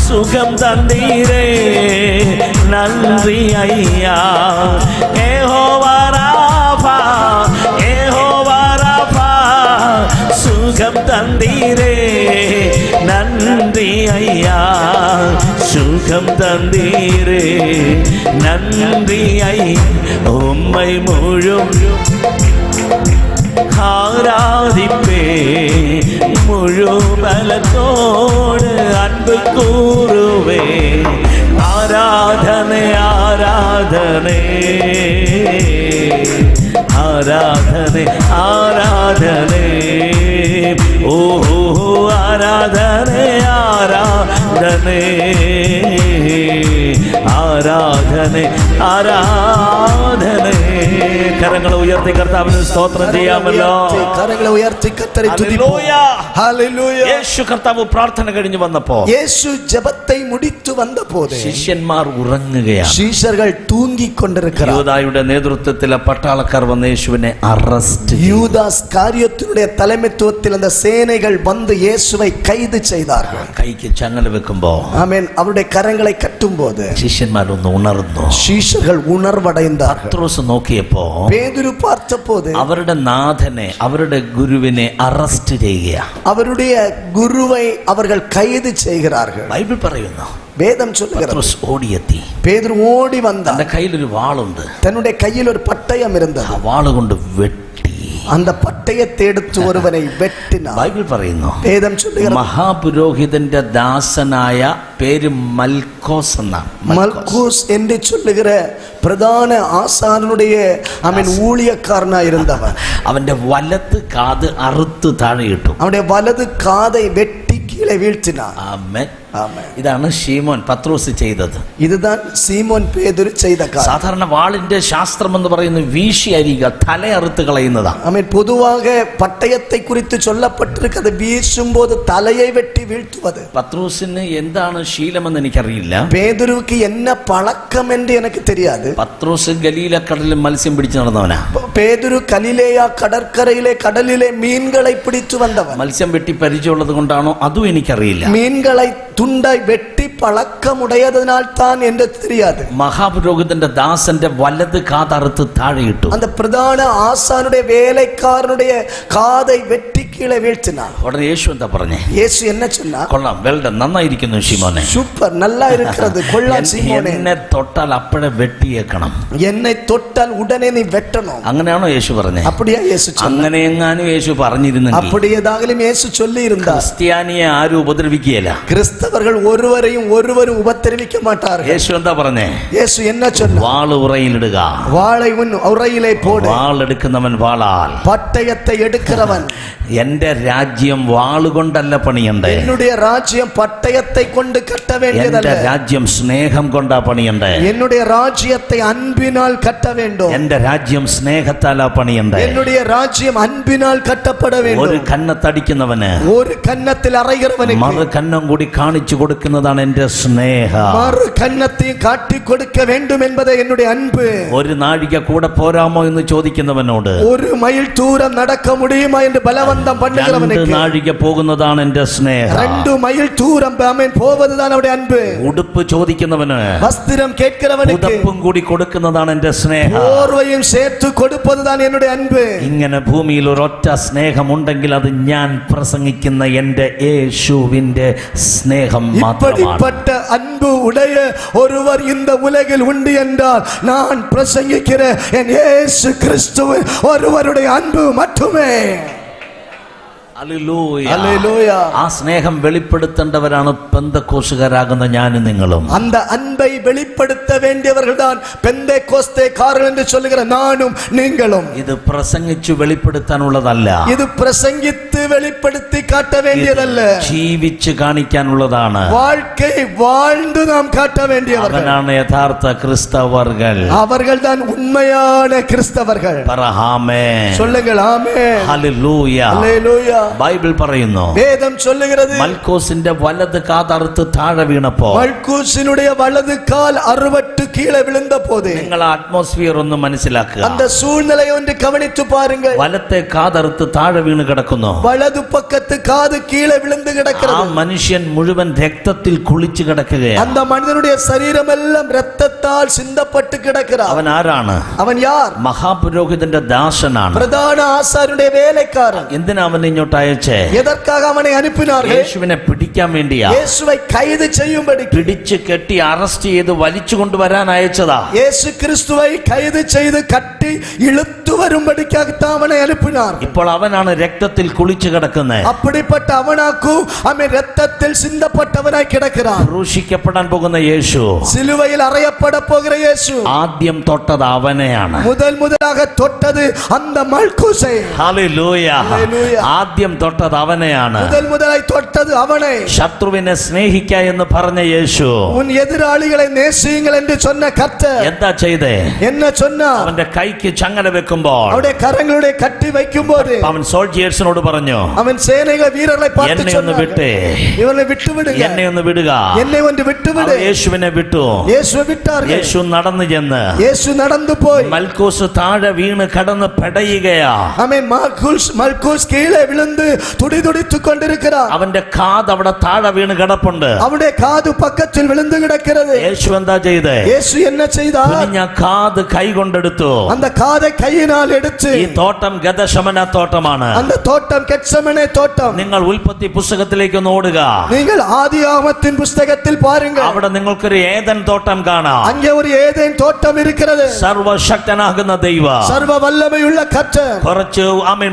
സുഖം തന്നീരേ, നന്ദി അയ്യ. യഹോവ റാഫ, യഹോവ റാഫ, സുഖം തന്നീരേ, നന്ദി അയ്യ. സുഖം തന്നീരേ, നന്ദി അയ്യ. ഉമ്മൈ മുഴുവൻ ആരാധിപ്പേ, മുഴുബലത്തോട് അൻപ് കൂറുവേ. ആരാധന, ആരാധനേ, ആരാധന, ആരാധനേ. ഓഹോ, ആരാധന, ആരാധനേ, ആരാധന, ആരാധനേ. കരങ്ങളെ ഉയർത്തി കർത്താവിന് സ്തോത്രം ചെയ്യാമല്ലോ. കരങ്ങളെ ഉയർത്തി കർത്തരെ തുതിപ്പോ. ഹല്ലേലൂയ. യേശു കർത്താവ് പ്രാർത്ഥന കഴിഞ്ഞു വന്നപ്പോ, യേശു ജപത്തെ മുടിച്ചു വന്നപ്പോൾ ശിഷ്യന്മാർ ഉറങ്ങുകയാണ്. ശിഷ്യர்கள் തൂങ്ങിക്കൊണ്ടിരിക്കുകയാണ്. യൂദായുടെ നേതൃത്വത്തിലെ പട്ടാളക്കാർ വന്ന് യേശുവിനെ അറസ്റ്റ്. യൂദാസ് കാരിയത്തിനുடைய தலைமைத்துவத்தில் அந்த சேனைகள் வந்து இயேசுவை கைது செய்தார்கள். കൈക്ക് ചങ്ങല വെക്കുമ്പോ, ആമേൻ, അവരുടെ കരങ്ങളെ കട്ടുമ്പോൾ ശിഷ്യന്മാരൊന്ന് ഉണർന്നു. ശിഷ്യர்கள் ഉണർവടൈந்தார்கள். പത്രോസ് നോക്കിയപ്പോ, പേതുരു பார்த்தபோது അവരുടെ നാഥനെ, അവരുടെ ഗുരുവിനെ അറസ്റ്റ് ചെയ്യുക. അവരുടെ ഗുരുവെ അവർ கைது செய்கிறார்கள். ബൈബിൾ പറയുന്നു, വേദം ചൊല്ലുகிறது, പത്രോസ് ഓടിയെത്തി. പേതുരു ഓടി വന്ന തന്റെ കയ്യിലൊരു വാളുണ്ട്. തന്റെ കയ്യിൽ ഒരു പട്ടയം ഇരുന്നത്. ആ വാള് കൊണ്ട് വെട്ടി. அந்த പട്ടയത്തെ എടുത്ത് ഒരുവനെ വെട്ടിനാർ. ബൈബിൾ പറയുന്നു, വേദം ചൊല്ലുகிறது, മഹാപുരോഹിതന്റെ ദാസനായ പേര് മൽക്കോസ് എന്നാണ്. மல்கூஸ் என்று சொல்லுகிற பிரதான ஆசாரனுடைய அவன் ஊழியக்காரனா இருந்தவன். അവന്റെ വലത്ത് കാത് അറുത്ത് താഴെ ഇട്ടു. அவனுடைய வலது காதை வெட்டி கீழே வீழ்த்தினான். ആമേൻ. ஆமென். ഇതാണ് ശീമോൻ പത്രോസ് ചെയ്തത്. இதுதான் சீமோன் பேதுரு செய்த காரியம். സാധാരണ വാളിന്റെ ശാസ്ത്രം എന്ന് പറയുന്നത് വീശി അരിയുക, തല അറുത്ത് കളയുന്നതാണ്. அவன் பொதுவாக பட்டயத்தை குறித்து சொல்லப்பட்டிருக்கிறது வீசும் போது தலையை வெட்டி வீழ்த்துவது. പത്രോസിന് എന്താണ് ശീലമെന്ന് എനിക്കറിയില്ല. பேதுருவுக்கு என்ன பழக்கம் என்று எனக்கு தெரியாது. പത്രോസ് ഗലീലക്കടലിൽ മത്സ്യം പിടിച്ച് നടന്നവനാ. பேதுரு கலிலேயா கடற்கரையிலே கடலிலே மீன்களை பிடித்து வந்தவன். മത്സ്യം വെട്ടി പരിചയമുള്ളത് കൊണ്ടാണോ അതും എനിക്കറിയില്ല. மீன்களை துண்டாய் வெட்டி பழக்கமுடையதனால் தான் என்று தெரியாது. മഹാപുരോഹിതന്റെ ദാസന്റെ വലത് കാതറുത്ത് താഴെയിട്ടു. அந்த பிரதான ஆசானுடைய வேலைக்காரனுடைய காதை வெட்டி கீழே வீழ்த்தினான். ഉടനെ യേശു എന്താ പറഞ്ഞേ? இயேசு என்ன சொன்னார்? കൊള്ളാം, വെൽഡൻ, നന്നായിരിക്കുന്നു ശിമോനെ. சூப்பர், நல்லா இருக்கிறது, கொள்ளாம் சீமோனே. എന്നെ തൊട്ടാൽ അപ്പോഴേ വെട്ടിയേക്കണം. என்னை தொட்டால் உடனே நீ வெட்டணும். അങ്ങനെയാണോ യേശു പറഞ്ഞേ? அப்படியே இயேசு சொன்னார். അങ്ങനെ എങ്ങാനും യേശു പറഞ്ഞിരുന്നെങ്കിൽ அப்படியேதாகலும் இயேசு சொல்லி இருந்தார். ക്രിസ്ത്യാനിയെ ആരും ഉപദ്രവിക്കുകയില്ല. கிறிஸ்தவர்கள் ஒருவரையும் ஒருவரும் உபத்திரவிக்க மாட்டார்கள். യേശു എന്താ പറഞ്ഞേ? இயேசு என்ன சொன்னார்? വാള് ഉറയിലിടുക. வாளை உன் உறையிலே போடு. വാളെടുക്കുന്നവൻ വാളാൽ. பட்டயத்தை எடுக்கிறவன். എന്റെ രാജ്യം വാളുകൊണ്ടല്ല പണിയണ്ടേ. என்னுடைய ராஜ்யம் பட்டயத்தை கொண்டு கட்ட வேண்டியதல்ல. എന്റെ രാജ്യം സ്നേഹം കൊണ്ടാ പണിയണ്ടേ. என்னுடைய ராஜ்யத்தை அன்பினால் கட்ட வேண்டும். എന്റെ രാജ്യം സ്നേഹത്താലാ പണിയണ്ടേ. என்னுடைய ராஜ்யம் அன்பினால் கட்டப்பட ഒരു வேண்டும். കന്നത്തടിക്കുന്നവന് ஒரு കന്നത്തിൽ അറയുന്നവனுக்கு മറു കന്നം കൂടി കാണിച്ചു കൊടുക്കുന്നതാണ് എന്റെ സ്നേഹം. மறு கன்னத்தையும் காட்டி கொடுக்க வேண்டும் என்பதே என்னுடைய அன்பு. ഒരു നാഴിക കൂടെ പോരാമോ എന്ന് ചോദിക്കുന്നവനോട് ஒரு மைல் தூரம் நடக்க முடியுமா என்று பலவந்தம் രണ്ട് பண்ணுகிறவனுக்கு നാഴിക പോകുന്നതാണ് എന്റെ സ്നേഹം. 2 மைல் தூரம் போவதுதான் அவருடைய அன்பு. ഉടുപ്പ് ചോദിക്കുന്നവന് வஸ்திரம் கேட்கிறவனுக்கு ഉടുപ്പും കൂടി കൊടുക്കുന്നതാണ് എന്റെ സ്നേഹം. போர்வையும் சேர்த்து கொடுப்பதுதான் என்னுடைய அன்பு. ഇങ്ങനെ ഭൂമിയിൽ ഒരൊറ്റ സ്നേഹമുണ്ടെങ്കിൽ അത് ഞാൻ പ്രസംഗിക്കുന്ന എന്റെ യേശുവിന്റെ സ്നേഹം മാത്രമാണ്. இப்படிப்பட்ட அன்பு உடைய ஒருவர் இந்த உலகில் உண்டு என்றால் நான் பிரசங்கிக்கிற என் இயேசு கிறிஸ்துவ ஒருவருடைய அன்பு மட்டுமே. ഹല്ലേലൂയ. ഹല്ലേലൂയ. ആ സ്നേഹം വെളിപ്പെടുത്തേണ്ടവരാണ് പെന്തക്കോസുകാരാകുന്ന ഞാനും നിങ്ങളും. அந்த அன்பை வெளிப்படுத்த வேண்டியவர்கள் தான் பெந்தேகோஸ்தேக்காரர்கள் என்று சொல்லுகிற நானும் நீங்களும். ഇത് പ്രസംഗിച്ചു വെളിപ്പെടുത്താനുള്ളതല്ല. இது பிரசங்கித்து வெளிப்படுத்தி காட்ட வேண்டியதல்ல. ജീവിച്ച് കാണിക്കാനുള്ളതാണ്. வாழ்க்கை வாழ்ந்து நாம் காட்ட வேண்டியவர்கள். അവനാണ് യഥാർത്ഥ ക്രിസ്തവർകൾ. அவர்கள் தான் உண்மையான கிறிஸ்தவர்கள். പറ ആമേൻ. சொல்லுங்கள் ஆமென். ഹല്ലേലൂയ. ஹல்லேலூயா. ബൈബിൾ പറയുന്നു, வேதம் சொல்லுகிறது മൽക്കോസിന്റെ വലത് കാതറുത്ത് താഴെ വീണപ്പോ மல்கூசினுடைய வலது கால் அறுபட்டு கீழே விழுந்த போது നിങ്ങൾ അറ്റ്മോസ്ഫിയർ ഒന്ന് മനസ്സിലാക്കുക. அந்த சூழ்நிலை ஒன்று கவனித்து பாருங்கள். വലത്തെ കാതറുത്ത് താഴെ വീണ് കിടക്കുന്നു. வலது பக்கத்து காது கீழே விழுந்து ആ கிடக்கிறது. മനുഷ്യൻ മുഴുവൻ രക്തത്തിൽ കുളിച്ചു കിടക്കുകയാണ്. அந்த மனிதனுடைய சரீரம் எல்லாம் இரத்தத்தால் சிந்தப்பட்டு கிடக்கிறார். അവൻ ആരാണ്? அவன் யார்? മഹാപുരോഹിതന്റെ ദാസനാണ്. பிரதான ஆசாரியனுடைய வேலைக்காரன். എന്തിനാ അവൻ ഇങ്ങോട്ട് അയച്ചേ? எதற்காக அவனை அனுப்பினார்கள்? യേശുവിനെ പിടിക്കാൻ വേണ്ടിയാ. இயேசுவை கைது செய்யும்படி, പിടിച്ച് കെട്ടി അറസ്റ്റ് ചെയ്ത് വലിച്ചു കൊണ്ടുവരാൻ അയച്ചതാ. இயேசு கிறிஸ்துவை கைது செய்து கட்டி இழுத்து வரும்படிக்காகத்தான் அவனை அனுப்பினார். ഇപ്പോൾ അവനാണ് രക്തത്തിൽ കുളിച്ചു കിടക്കുന്നത്. அப்படிப்பட்ட அவனாக்கும் அவன் இரத்தத்தில் சிந்தப்பட்டவனாய் கிடக்கிறான். ക്രൂശിക്കപ്പെടാൻ പോകുന്ന യേശു சிலுவையில் அறையப்பட போகிற இயேசு ആദ്യം തൊട്ടത് അവനെയാണ്. முதலாக தொட்டது அந்த மல்கூசை. ഹല്ലേലൂയ. ഹല്ലേലൂയ. ആദ്യം തൊട്ടത് അവനെയാണ്. முதலாய் தொட்டது அவனை. ശത്രുവിനെ സ്നേഹിക്ക എന്ന് പറഞ്ഞ യേശു உன் எதிராளிகளை நேசியுங்கள் என்று சொன்ன கர்த்தர் എന്താ ചെയ്തേ? என்ன சொன்னார்? അവന്റെ കൈക്ക് ചങ്ങല വെക്കുമ്പോൾ அவருடைய கரங்களுடைய கட்டி வைக்கும் போது അവൻ സോൾജിയേഴ്സിനോട് പറഞ്ഞു, அவன் சேனைகள் வீரர்களை பார்த்து എന്നെ ഒന്ന് വിട്ടേ, இவனை விட்டு விடுங்க, എന്നെ ഒന്ന് വിടുക. என்னை ஒன்று விட்டு விடு. അവർ യേശുവിനെ വിട്ടു. இயேசுவை விட்டார்கள். യേശു നടന്നു ചെന്ന് இயேசு நடந்து போய் മൽക്കോസ് താഴെ വീണ് കടന്ന് പെടയുകയാ. அவன் மல்கூஸ் கீழே விழுந்து துடிதுடித்துக் கொண்டிருக்கிறார். അവന്റെ കാത് അവിടെ താഴെ വീണ് കിടപ്പുണ്ട്. அவனுடைய காது பக்கத்தில் விழுந்து கிடக்கிறது. യേശു എന്താ ചെയ്തേ? இயேசு என்ன செய்தார்? കുനിഞ്ഞ കാത് കൈ കൊണ്ടെടുത്തു. அந்த காதை கையில் கையினால் எடுத்து ഈ തോട്ടം ഗതശമന തോട്ടമാണ്. அந்த தோட்டம் கெத்செமனே தோட்டம். നിങ്ങൾ ഉൽപ്പത്തി പുസ്തകത്തിലേക്ക് ഒന്ന് ഓടുക. நீங்கள் ஆதியாகமத்தின் புஸ்தகத்தில் பாருங்கள். അവിടെ നിങ്ങൾക്കൊരു ഏദൻ തോട്ടം കാണാം. அங்கே ஒரு ஏதேன் தோட்டம் இருக்கிறது. സർവശക്തനാകുന്ന ദൈവം சர்வ வல்லமையுள்ள கர்த்தர் കുറച്ച്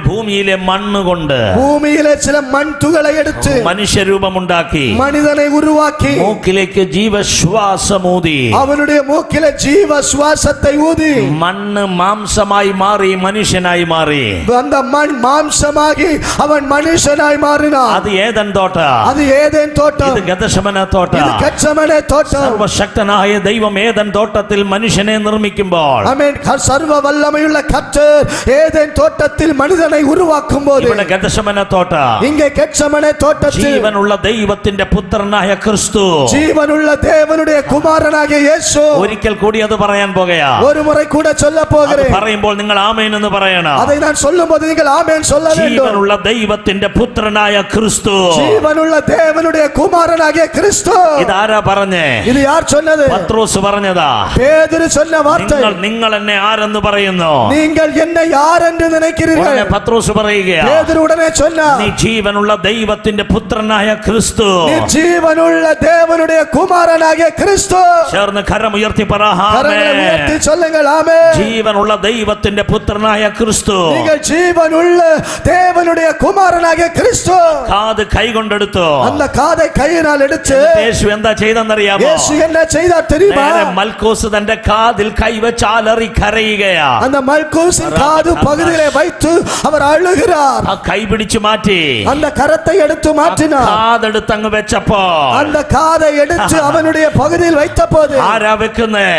ഭൂമിയിലെ മണ്ണ് കൊണ്ട് பூமியிலே சில மண் துகளை எடுத்து മനുഷ്യരൂപമുണ്ടാക്കി மனிதனை உருவாக்கி മൂക്കിലേക്ക് ജീവശ്വാസമൂതി அவனுடைய மூக்கிலே ஜீவ சுவாசத்தை ஊதி മണ്ണ് മാംസമായി മാറി മനുഷ്യനായി മാറി. அந்த மண் மாம்சமாகி அவன் மனுஷனாய் மாறினான். അത് ഏദൻ തോട്ടം. அது ஏதேன் தோட்டம். ഇത് ഗതശമന തോട്ടം. இது கெத்செமனே தோட்டம். സർവശക്തനായ ദൈവം ഏദൻ തോട്ടത്തിൽ മനുഷ്യനെ നിർമ്മിക്കുമ്പോൾ ஆமென். சர்வ வல்லமையுள்ள கர்த்தர் ஏதேன் தோட்டத்தில் மனிதனை உருவாக்கும் போது ഇവിടെ ഗതശമന തോട്ടം. இங்கே கெத்செமனே தோட்டத்தில் ജീവനുള്ള ദൈവത്തിന്റെ പുത്രനായ ക്രിസ്തു, ஜீவனுள்ள தேவனுடைய குமாரனாகிய இயேசு ഒരിക്കൽ കൂടി അത് പറയാൻ പോകുകയാ. ஒரு முறை கூட சொல்ல അത് போகிறேன். പറയുമ്പോൾ നിങ്ങൾ ആമേൻ എന്ന് പറയണം. அதை நான் சொல்லும்போது நீங்கள் ஆமென் சொல்ல வேண்டும். ജീവനുള്ള ദൈവത്തിന്റെ പുത്രനായ ക്രിസ്തു, ஜீவனுள்ள தேவனுடைய குமாரனாகிய கிறிஸ்து. ഇതാരാ പറഞ്ഞേ? இது யார் சொன்னது? പത്രോസ് പറഞ്ഞതാ. பேதுரு சொன்ன வார்த்தை. നിങ്ങൾ എന്നെ ആരെന്ന് പറയുന്നു? நீங்கள் என்னை யார் என்று நினைக்கிறீர்கள்? ഉടനെ പത്രോസ് പറയുകയാ, பேதுரு உடனே சொன்னார், നീ ജീവനുള്ള ദൈവത്തിന്റെ പുത്രനായ ക്രിസ്തു. நீ ஜீவனுள்ள தேவனுடைய குமாரனாகிய கிறிஸ்து. ചേർന്ന് കരമുയർത്തി പറ கரங்களை உயர்த்தி ആമേൻ. சொல்லுங்கள் ஆமென். ജീവനുള്ള ദൈവത്തിന്റെ പുത്രനായ ക്രിസ്തു. நீங்கள் ஜீவனுள்ள தேவனுடைய குமாரனாகிய கிறிஸ்து. കാത് കൈകൊണ്ടെടുത്തു. அந்த காதை கையினால் எடுத்து യേശു എന്താ ചെയ്തെന്നറിയാമോ? இயேசு என்ன செய்தார் தெரியுமா? നേരെ മൽക്കോസ് തന്റെ കാതിൽ കൈവച്ച് അലറി കരയുകയാ. அந்த மல்கூசின் காது பகுதியிலே வைத்து அவர் அழுகிறார். ആ കൈ പിടിച്ചു മാറ്റി. அந்த கரத்தை எடுத்து மாற்றினார். കാതെടുത്ത് അങ്ങ് വെച്ചപ്പോ அந்த காதை எடுத்து அவனுடைய பகுதியில் வைத்த போது ആരാ വെക്കുന്നേ?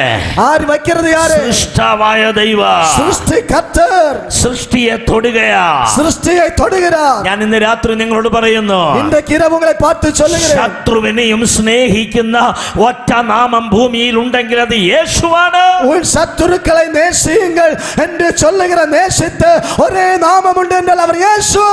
ஆர் வைக்கிறது யாரு? സൃഷ്ടാവായ ദൈവം சிருஷ்டி கர்த்தர் സൃഷ്ടിയെ തൊടുകയാ. சிருஷ்டியை தொடுகிறார். ഞാൻ ഇന്ന് രാത്രി നിങ്ങളോട് പറയുന്നു, இன்றைக்கு இரவு உங்களை பார்த்து சொல்லுகிறேன், ശത്രുവിനെയും സ്നേഹിക്കുന്ന ഒറ്റ നാമം ഭൂമിയിൽ ഉണ്ടെങ്കിൽ അത് യേശുവാണ്. உன் சத்துருக்களை நேசியுங்கள் என்று சொல்லுகிற நேசித்த ஒரே நாமம் உண்டு என்றால் அவர் இயேசு.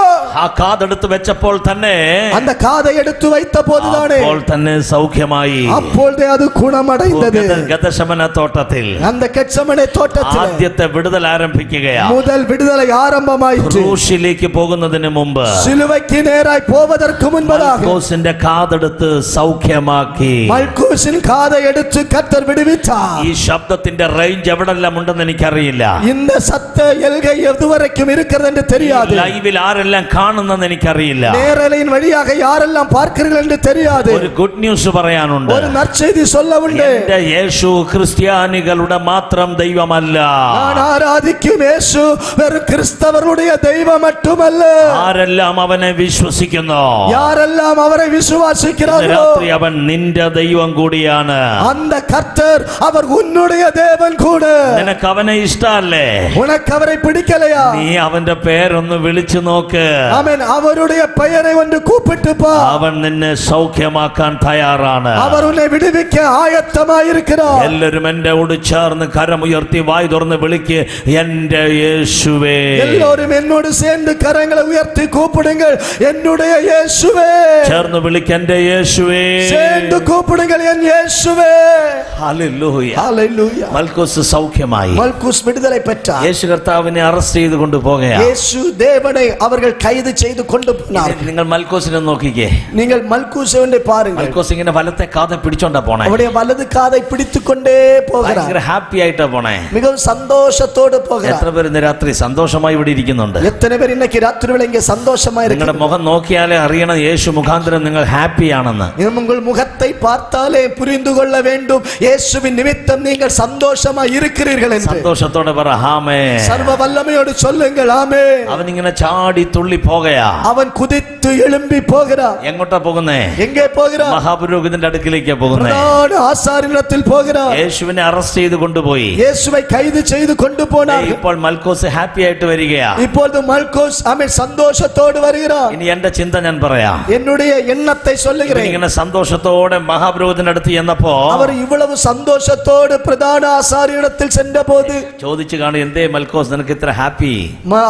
ആ കാതെടുത്ത് വെച്ചപ്പോൾ തന്നെ அந்த காதை எடுத்து வைத்த போதுதானே അപ്പോൾ തന്നെ സൗഖ്യമായി. அப்பொழுதே அது குணமடைந்தது. ഗതശമന തോട്ടത്തിൽ அந்த கெத்செமனே தோட்டத்தில் ആദ്യത്തെ വിടുതൽ ആരംഭിക്കുകയാ. முதல் விடுதலை ஆரம்பமாயிற்று. ക്രൂശിലേക്ക് പോകുന്നതിന് മുമ്പ് சிலுவைக்கு நேராய் போவதற்கு முன்பதாக മൽക്കോസിന്റെ കാതെടുത്ത് സൗഖ്യമാക്കി. மல்கூசின் காதை எடுத்து கர்த்தர் விடுவித்தார். ഈ ശബ്ദത്തിന്റെ റേഞ്ച് എവിടെല്ലാം ഉണ്ടെന്ന് എനിക്കറിയില്ല. இந்த சத்த எல்கை எதுவரைக்கும் இருக்கிறது என்று தெரியாது. ലൈവിൽ ആരെല്ലാം കാണുന്നെന്ന് എനിക്കറിയില്ല. நேரலையின் வழியாக யாரெல்லாம் பார்க்கிறீர்கள் என்று தெரியாது. ഒരു ഗുഡ് ന്യൂസ് പറയാനുണ്ട്. ஒரு நற்செய்தி சொல்ல உண்டு. എന്റെ യേശു ക്രിസ്ത്യാനികളുടെ മാത്രം ദൈവമല്ല. நான் ஆராதிக்கும் இயேசு வெறும் கிறிஸ்தவர்களுடைய தெய்வம் மட்டுமல்ல. ആരെല്ലാം അവനെ വിശ്വസിക്കുന്നു, யாரெல்லாம் அவரை விசுவாசிக்கிறார்களோ രാത്രി അവൻ നിന്റെ ദൈവം കൂടിയാണ്. அந்த கர்த்தர் அவர் உன்னுடைய தேவன் கூட. നിനക്ക് അവനെ ഇഷ്ടമല്ലേ? உனக்கு அவரை பிடிக்கலையா? നീ അവന്റെ പേരൊന്ന് വിളിച്ചു നോക്ക്. ஆமென். அவருடைய பெயரை ஒன்று கூப்பிட்டு பா. അവൻ നിന്നെ സൗഖ്യമാക്കാൻ തയ്യാറാണ്. அவர் உன்னை விடுவிக்க ஆயத்தமாயிருக்கிறார். എല്ലാവരും എന്നോട് ചേർന്ന് കരമുയർത്തി വായ് തുറന്ന് വിളിക്ക്, എന്റെ യേശുവേ. எல்லோரும் என்னோடு சேர்ந்து கரங்களை உயர்த்தி கூப்பிடுங்கள், என்னுடைய இயேசுவே. ചേർന്ന് വിളിക്ക്, എന്റെ യേശുവേ. சேர்ந்து கூப்பிடுங்கள், என் இயேசுவே. ഹല്ലേലൂയ. ஹalleluya. മൽക്കോസ് സൗഖ്യമായി. மல்கூஸ் விடுதலை பெற்றார். യേശു കർത്താവിനെ അറസ്റ്റ് ചെയ്ത് കൊണ്ടുപോകുകയാണ്. இயேசு தேவனை அவர்கள் கைது செய்து கொண்டு போனார்கள். നിങ്ങൾ മൽക്കോസിനെ നോക്കിക്കേ. நீங்கள் மல்கூசை பாருங்கள். മൽക്കോസ് ഇങ്ങനെ വലത്തെ കാതെ പിടിച്ചോണ്ടാ പോണേ. அவருடைய வலது காதை பிடித்துக் கொண்டே போகிறார். ഭയങ്കര ഹാപ്പി ആയിട്ടാ പോണേ. மிகவும் சந்தோஷத்தோடு போகிறார். എത്ര പേര് ഇന്ന് രാത്രി സന്തോഷമായി ഇവിടെ ഇരിക്കുന്നുണ്ട്? எத்தனை பேர் இன்னைக்கு ராத்திரிவேளை இங்கே சந்தோஷமா നിങ്ങളുടെ இருக்கிறீர்கள்? മുഖം നോക്കിയാലേ അറിയണം യേശു മുഖാന്തരം നിങ്ങൾ ഹാപ്പി ആണെന്ന്. உங்கள் முகத்தை பார்த்தாலே புரிந்து கொள்ள வேண்டும் இயேசுவின் நிமித்தம் நீங்கள் சந்தோஷமா இருக்கிறீர்கள் என்று. സന്തോഷത്തോടെ പറ ആമേൻ. சர்வ வல்லமையோடு சொல்லுங்கள் ஆமென். അവൻ ഇങ്ങനെ ചാടി തുള്ളി പോകയാ. அவன் குதித்து எழும்பி போகிறார். എങ്ങോട്ടാ പോകുന്നേ? எங்கே போகிறார்? മഹാപുരോഹിതന്റെ അടുക്കിലേക്കാ പോകുന്നേ. பிரதான ஆசாரியனிடத்தில் போகிறார். യേശുവിനെ അറസ്റ്റ് ചെയ്ത് കൊണ്ടുപോയി. இயேசுவை கைது செய்து கொண்டு போனார். ഇപ്പോൾ മൽക്കോസ് ഹാപ്പി ആയിട്ട് വരികയാ. இப்பொழுது மல்கோஸ் அவன் சந்தோஷத்தோடு வருகிறார். ഇനി എന്റെ ചിന്ത ഞാൻ പറയാം. என்னுடைய எண்ணத்தை சொல்லுகிறேன். ഇങ്ങനെ സന്തോഷത്തോടെ മഹാപുരോഹിതന്റെ അടുത്ത് ചെന്നപ്പോ அவர் இவ்வளவு சந்தோஷத்தோடு பிரதான ஆசாரியனிடத்தில் சென்றபோது ചോദിച്ചു കാണും, എന്തേ മൽക്കോസ് നിനക്ക് ഇത്ര ഹാപ്പി?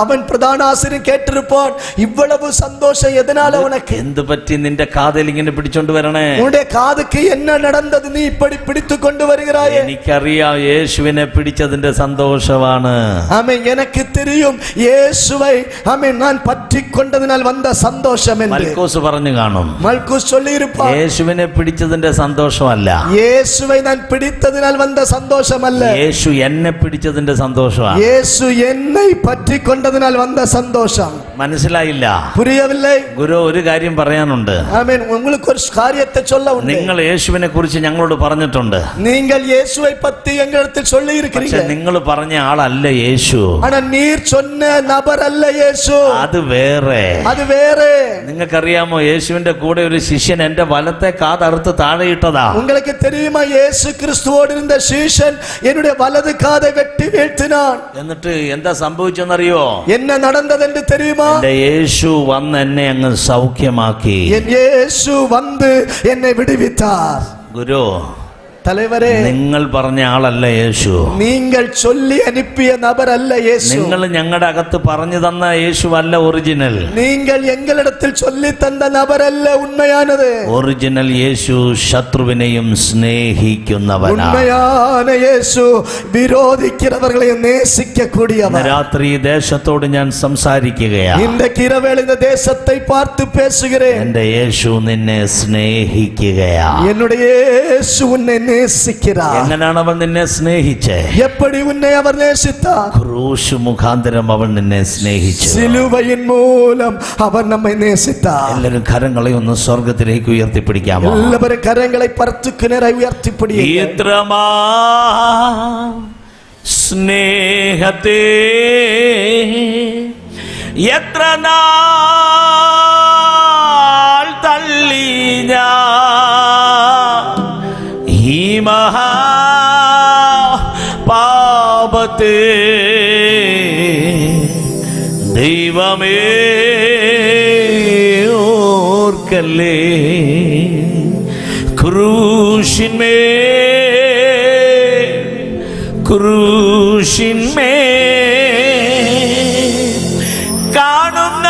அவன் பிரதான ஆசிரியர் கேட்டிருப்பான், இவ்வளவு சந்தோஷம் எதனால உனக்கு? എന്ത് പറ്റി നിന്റെ കാതിൽ ഇങ്ങനെ പിടിച്ചോണ്ട് വരണേ? உன்னுடைய காதுக்கு என்ன நடந்தது? நீ இப்படி பிடித்து கொண்டு வருகிறாயே. എനിക്കറിയാം യേശുവിനെ പിടിച്ചതിന്റെ സന്തോഷമാണ്. ആമേൻ. എനിക്ക് தெரியும் യേശുவை ആമേൻ ഞാൻ പറ്റിക്കൊണ്ടതിനാൽ വന്ന സന്തോഷം എന്ന് മൽക്കോസ് പറഞ്ഞു കാണും. മൽക്കോസ് ചൊല്ലിயிருപ്പാർ, യേശുവിനെ പിടിച്ചതിന്റെ സന്തോഷമല്ല, യേശുவை ഞാൻ പിടിത്തതിനാൽ വന്ന സന്തോഷമല്ല, യേശു എന്നെ പിടിച്ചതിന്റെ സന്തോഷമാണ്. യേശു എന്നെ പറ്റിക്കൊണ്ടതിനാൽ വന്ന സന്തോഷം. മനസ്സിലായില്ല? പുരിയവില്ലേ? ഗുരു ഒരു കാര്യം പറയാനുണ്ട്. ആമേൻ. உங்களுக்கு ഒരു കാര്യത്തെ சொல்ல ഉണ്ട്. നിങ്ങൾ യേശുവിനെ കുറിച്ച് ഞങ്ങളോട് പറഞ്ഞിട്ടുണ്ട്. നിങ്ങൾ യേശുவை பத்தி எங்களிடத்தில் சொல்லி இருக்கிறீங்க. പക്ഷേ നിങ്ങൾ പറഞ്ഞ ആളല്ല യേശു. ஆனா நீர் சொன்ன நபர் அல்ல இயேசு. അത് വേറെ. அது வேறே. നിങ്ങൾക്കറിയാമോ യേശുവിന്റെ കൂടെ ഒരു ശിഷ്യൻ എന്റെ വലത്തെ കാതറുത്ത് താഴെയിട്ടതാ. உங்களுக்கு தெரியுமா இயேசு கிறிஸ்துவோடு இருந்த சீஷன் என்னுடைய வலது காதை வெட்டி வீழ்த்தினான். എന്നിട്ട് എന്താ സംഭവിച്ചെന്നറിയോ? என்ன நடந்தது என்று தெரியுமா? എന്റെ യേശു വന്ന് എന്നെ അങ്ങ് സൗഖ്യമാക്കി. என் இயேசு வந்து என்னை விடுவித்தார். ഗുരു, தலைவரே, നിങ്ങൾ പറഞ്ഞ ആളല്ല യേശു. നിങ്ങൾ ചൊല്ലി അനുപ്പിയ നബർ അല്ല യേശു. നിങ്ങൾ ഞങ്ങളുടെ അകത്ത് പറഞ്ഞു തന്ന യേശു അല്ല ഒറിജിനൽ. നിങ്ങൾ എங்களிடത്തിൽ ചൊല്ലി തന്ന നബറല്ല ഉണ്മയാനത്. ഒറിജിനൽ യേശു ശത്രുവിനെയും സ്നേഹിക്കുന്നവനാണ്. ഉണ്മയാന യേശു വിരോധിക്കുന്നവരെ നേസിക്കக்கூடிയവൻ. രാത്രി ദേശത്തോട് ഞാൻ സംസാരിക്കുകയാണ്. ഇന്നത്തെ ഇരവേള இந்த தேசத்தை பார்த்து பேசுகிறேன். എന്റെ യേശു നിന്നെ സ്നേഹിക്കുകയാണ്. என்னுடைய இயேசு உன்னை நேசிக்கிறார். എങ്ങനെയാണ് അവൻ നിന്നെ സ്നേഹിച്ചേ? எப்படி உன்னை அவர் நேசித்தார்? ക്രൂശ് മുഖാന്തരം അവൻ നിന്നെ സ്നേഹിച്ചു. സിലുവയിൻ മൂലം അവർ നമ്മെ നേസിത്താർ. എല്ലാവരും കരങ്ങളെ ഒന്ന് സ്വർഗത്തിലേക്ക് ഉയർത്തിപ്പിടിക്കാമോ? എല്ലാവരും കരങ്ങളെ പരത്തുക്ക് നേരെ ഉയർത്തിപ്പിടിക്കുക. ഇത്രമാ സ്നേഹത്തെ എത്ര നാൾ തള്ളി ഈ മഹാ പാപത്തെ ദൈവമേ ഓർക്കല്ലേ. ക്രൂശിന്മേ കാണുന്ന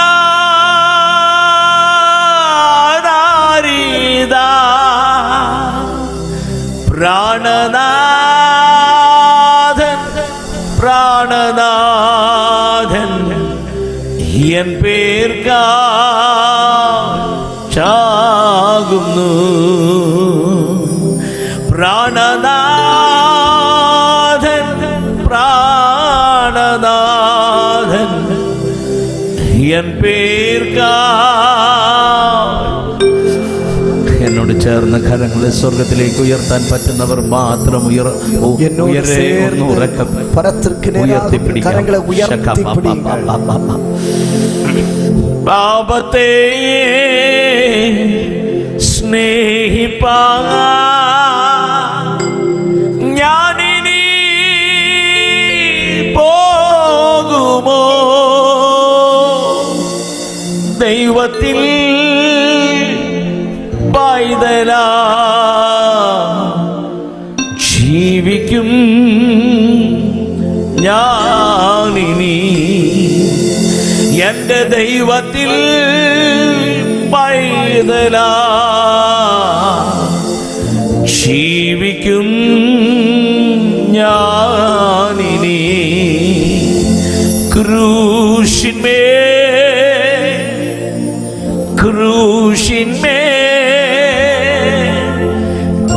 പ്രാണനാഥൻ എൻ പേർക്കാകുന്നു. പ്രാണനാഥൻ എൻ പേർക്കാ. എന്നോട് ചേർന്ന് കരങ്ങളെ സ്വർഗത്തിലേക്ക് ഉയർത്താൻ പറ്റുന്നവർ മാത്രം പാപത്തെ സ്നേഹിപ്പാ ഞാനിനി പോകുമോ? ദൈവത്തിൽ പൈതലാ ജീവിക്കും ഞാനിനി. എന്റെ ദൈവത്തിൽ പൈതലാ ജീവിക്കും ഞാനിനി. ക്രൂശിന്മേ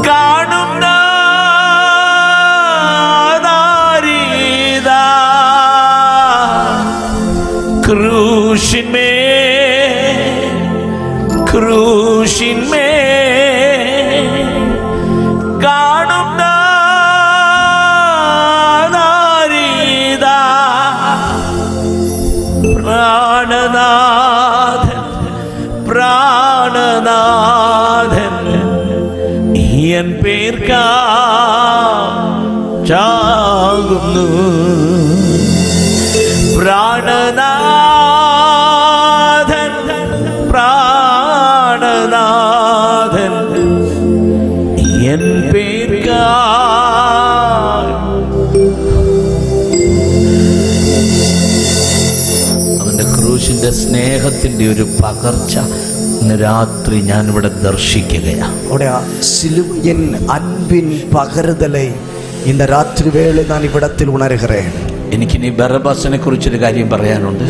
കാണുന്ന ദാരിദാ. ക്രൂശിന്മേ കാണുന്ന ദാരിദാ. പ്രാണനാഥൻ എൻ പേർക്കാകുന്നു. പ്രാണനാഥൻ എൻ പേർക്കാ. അവന്റെ ക്രൂശിന്റെ സ്നേഹത്തിന്റെ ഒരു പകർച്ച ഇന്ന് രാത്രി ഞാൻ ഇവിടെ ദർശിക്കുകയാണ്. சிலுவையின் அன்பின் பகருதலை இந்த ராத்திரி வேளை நான் இவ்விடத்தில் உணர்கிறேன். എനിക്കിനി ബറബാസിനെ കുറിച്ചൊരു കാര്യം പറയാനുണ്ട്.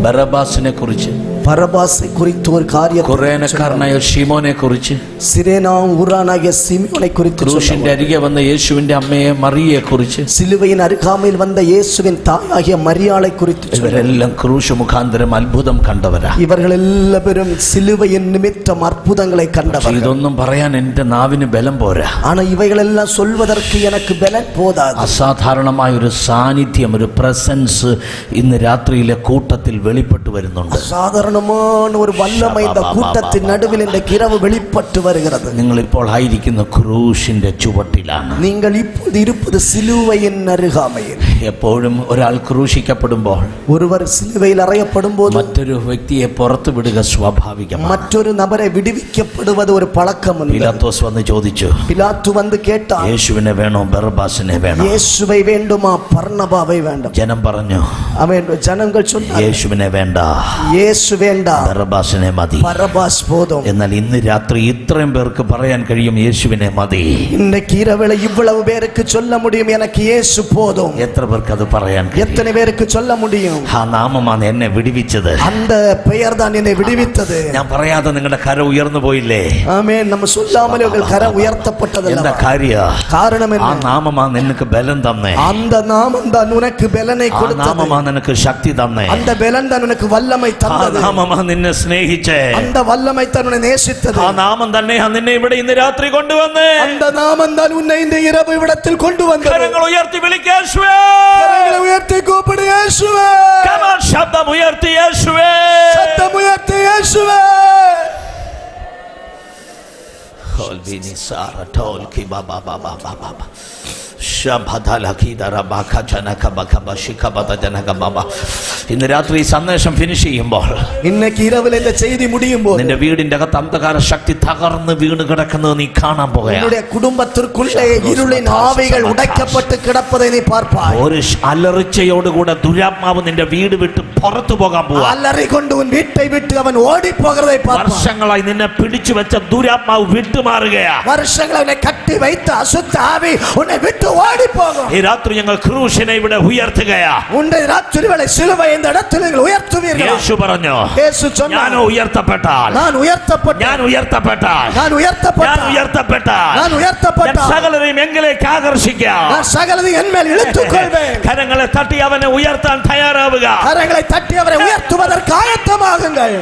ബറബാസിനെ കുറിച്ച്, பரபாசை குறித்து ஒரு காரியம், കുറേനക്കാരനായ ഷീമോനെ കുറിച്ച്, സിരേനാ ഊറാനായ സിമിയോனை குறித்து, ക്രൂശിന്റെ അരികെ വന്ന യേശുവിന്റെ അമ്മയെ മറിയെ കുറിച്ച്, സിലുവയിൻ അരുകാമയിൽ വന്ന യേശുവിൻ തായാകിയ മരിയാളെ കുറിച്ച്. ഇവരെല്ലാം ക്രൂശ് മുഖാന്തരം അത്ഭുതം കണ്ടവരാ. ഇവരെല്ലാവരും സിലുവയിൻ നിമിത്തം അത്ഭുതങ്ങളെ കണ്ടവർ. ഇതൊന്നും പറയാൻ എന്റെ നാവിന് ബലം പോരാ. ஆனா இவைகளெல்லாம் சொல்வதற்கு எனக்கு பலன் போதாது. അസാധാരണമായ ഒരു സാന്നിധ്യം, ഒരു പ്രസൻസ് ഇന്ന് രാത്രിയിലെ കൂട്ടത്തിൽ വെളിപ്പെട്ടു വരുന്നുണ്ട്. சாதாரணமான ஒரு வல்லமை இந்த கூட்டத்தின் நடுவில் இந்த இரவு வெளிப்பட்டு வருகிறது. നിങ്ങൾ ഇപ്പോൾ ആയിരിക്കുന്ന ക്രൂശിന്റെ ചുവട്ടിലാണ്. நீங்கள் இப்போது இருப்பது சிலுவையின் அருகாமையில். എപ്പോഴും ഒരാൾ ക്രൂശിക്കപ്പെടുമ്പോൾ, ஒருவர் சிலுவையில் அறையப்படும்போது മറ്റൊരു വ്യക്തിയെ പുറത്തു വിടുക സ്വാഭാവികമാണ്. மற்றொரு நபரை விடுவிக்கப்படுவது ஒரு பழக்கம். പീലാത്തോസ് വന്ന് ചോദിച്ചു, பிலாத்து வந்து கேட்டார், യേശുവിനെ വേണോ ബറബാസിനെ വേണോ? இயேசுவை வேண்டுமா பர்னபாவை வேண்டும்? ജനം പറഞ്ഞു, அவன் ஜனங்கள் சொன்னார்கள், യേശുവിനെ വേണ്ട, இயேசு வேண்டாம், ബറബാസിനെ മതി. பரபாஸ் போதும். എന്നാൽ ഇന്ന് രാത്രി ഇത്രയും പേർക്ക് പറയാൻ കഴിയും യേശുവിനെ മതി. இன்னைக்கு இரவுல இவ்வளவு பேருக்கு சொல்ல முடியும், எனக்கு இயேசு போதும். എത്ര പേർക്ക് അത് പറയാൻ കഴിയും? எத்தனை பேருக்கு சொல்ல முடியும்? ആ നാമമാണ് എന്നെ വിടുവിച്ചത്, அந்த பெயர் தான் என்னை விடுவித்தது. ഞാൻ പറയാതെ നിങ്ങളുടെ കര ഉയർന്നു പോയില്ലേ? ஆமென். நம்ம சொல்லாமலே உங்கள் கரம் உயர்த்தப்பட்டதல்ல. എന്താ കാര്യം? காரணம் ആ என்ன? നാമമാണ് നിനക്ക് ബലം തന്നേ. அந்த நாமம் தான் உனக்கு பலனை ആ கொடுத்தது. നാമമാണ് നിനക്ക് ശക്തി തന്നേ. அந்த பலன் தான் உனக்கு வல்லமை ആ தந்தது. നാമമാണ് നിന്നെ സ്നേഹിച്ചേ. அந்த வல்லமை தான் உன்னை நேசித்தது. ആ നാമം തന്നെ നിന്നെ ഇവിടെ ഇന്ന് രാത്രി കൊണ്ടുവന്നേ. அந்த நாமம் தான் உன்னை இந்த இரவு இவ்விடத்தில் கொண்டு வந்தது. കരങ്ങൾ ഉയർത്തി വിളിക്കുക യേശുവേ. கரங்களை உயர்த்தி கூப்பிடு യേശുവേ. Come on, ശബ്ദം ഉയർത്തി യേശുവേ. சத்தம் உயர்த்தி യേശുവേ. Holbini Sara Tolki Baba Baba Baba Shabhadalakidara Baka Janaka Bakaba Shikabata Janaka Baba. ഇന്ന് രാത്രി ഈ സന്ദേശം ഫിനിഷ് ചെയ്യുമ്പോൾ, இன்னைக்கு இரவில் இந்த செய்தி முடியும் போது നിന്റെ വീടിന്റെ അകത്ത് അന്ധകാര ശക്തി തകർന്ന് വീണ് കിടക്കുന്നത് നീ കാണാൻ പോകുകയാണ്. உன்னுடைய குடும்பத்திற்குள்ளே இருளின் ஆவிகள் உடைக்கப்பட்டு கிடப்பதை நீ பார்ப்பாய். ഒരു അലർച്ചയോടുകൂടെ ദുരാത്മാവ് നിന്റെ വീട് വിട്ട് പുറത്തു പോകാൻ പോവാ. அலறி கொண்டு உன் வீட்டை விட்டு அவன் ஓடி போகிறதை பார்ப்பாய். വർഷങ്ങളായി നിന്നെ പിടിച്ചു വെച്ച ദുരാത്മാവ് വിട്ടുമാറുകയാ. வருஷங்களை உன்னை கட்டி வைத்த அசுத்த ஆவி உன்னை விட்டு ஓடி போகும். ഈ രാത്രി ഞങ്ങൾ ക്രൂശിനെ ഇവിടെ ഉയർത്തുകയാ. உன்னை ராத்திரிவேளை சிலுவை இந்த இடத்தில் நீங்கள் உயர்த்துவீர்கள். യേശു പറഞ്ഞു, യേശു சொன்னார், ഞാൻ ഉയർത്തപ്പെട്ടാൽ, நான் உயர்த்தப்பட்டால், ഞാൻ ഉയർത്തപ്പെട്ടാൽ, நான் உயர்த்தப்பட்டால், ഞാൻ ഉയർത്തപ്പെട്ടാൽ, நான் உயர்த்தப்பட்டால், ഞാൻ സകലരെയും എങ്കിലേക്ക് ആകർഷിക്കാം. நான் சகலதையும் என்மேல் இழுத்துக் கொள்வேன். കരങ്ങളെ തട്ടി അവനെ ഉയർത്താൻ തയ്യാറാവുക. கரங்களை தட்டி அவரை உயர்த்துவதற்கு ஆயத்தமாகுங்கள்.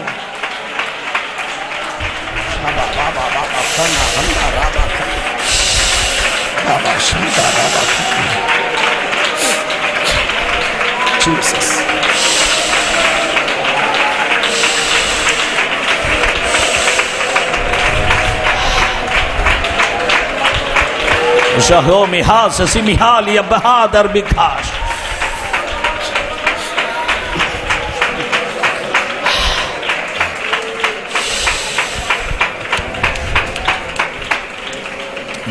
Jesus. Shahomi Hasa Simihali Bahadar Bikash.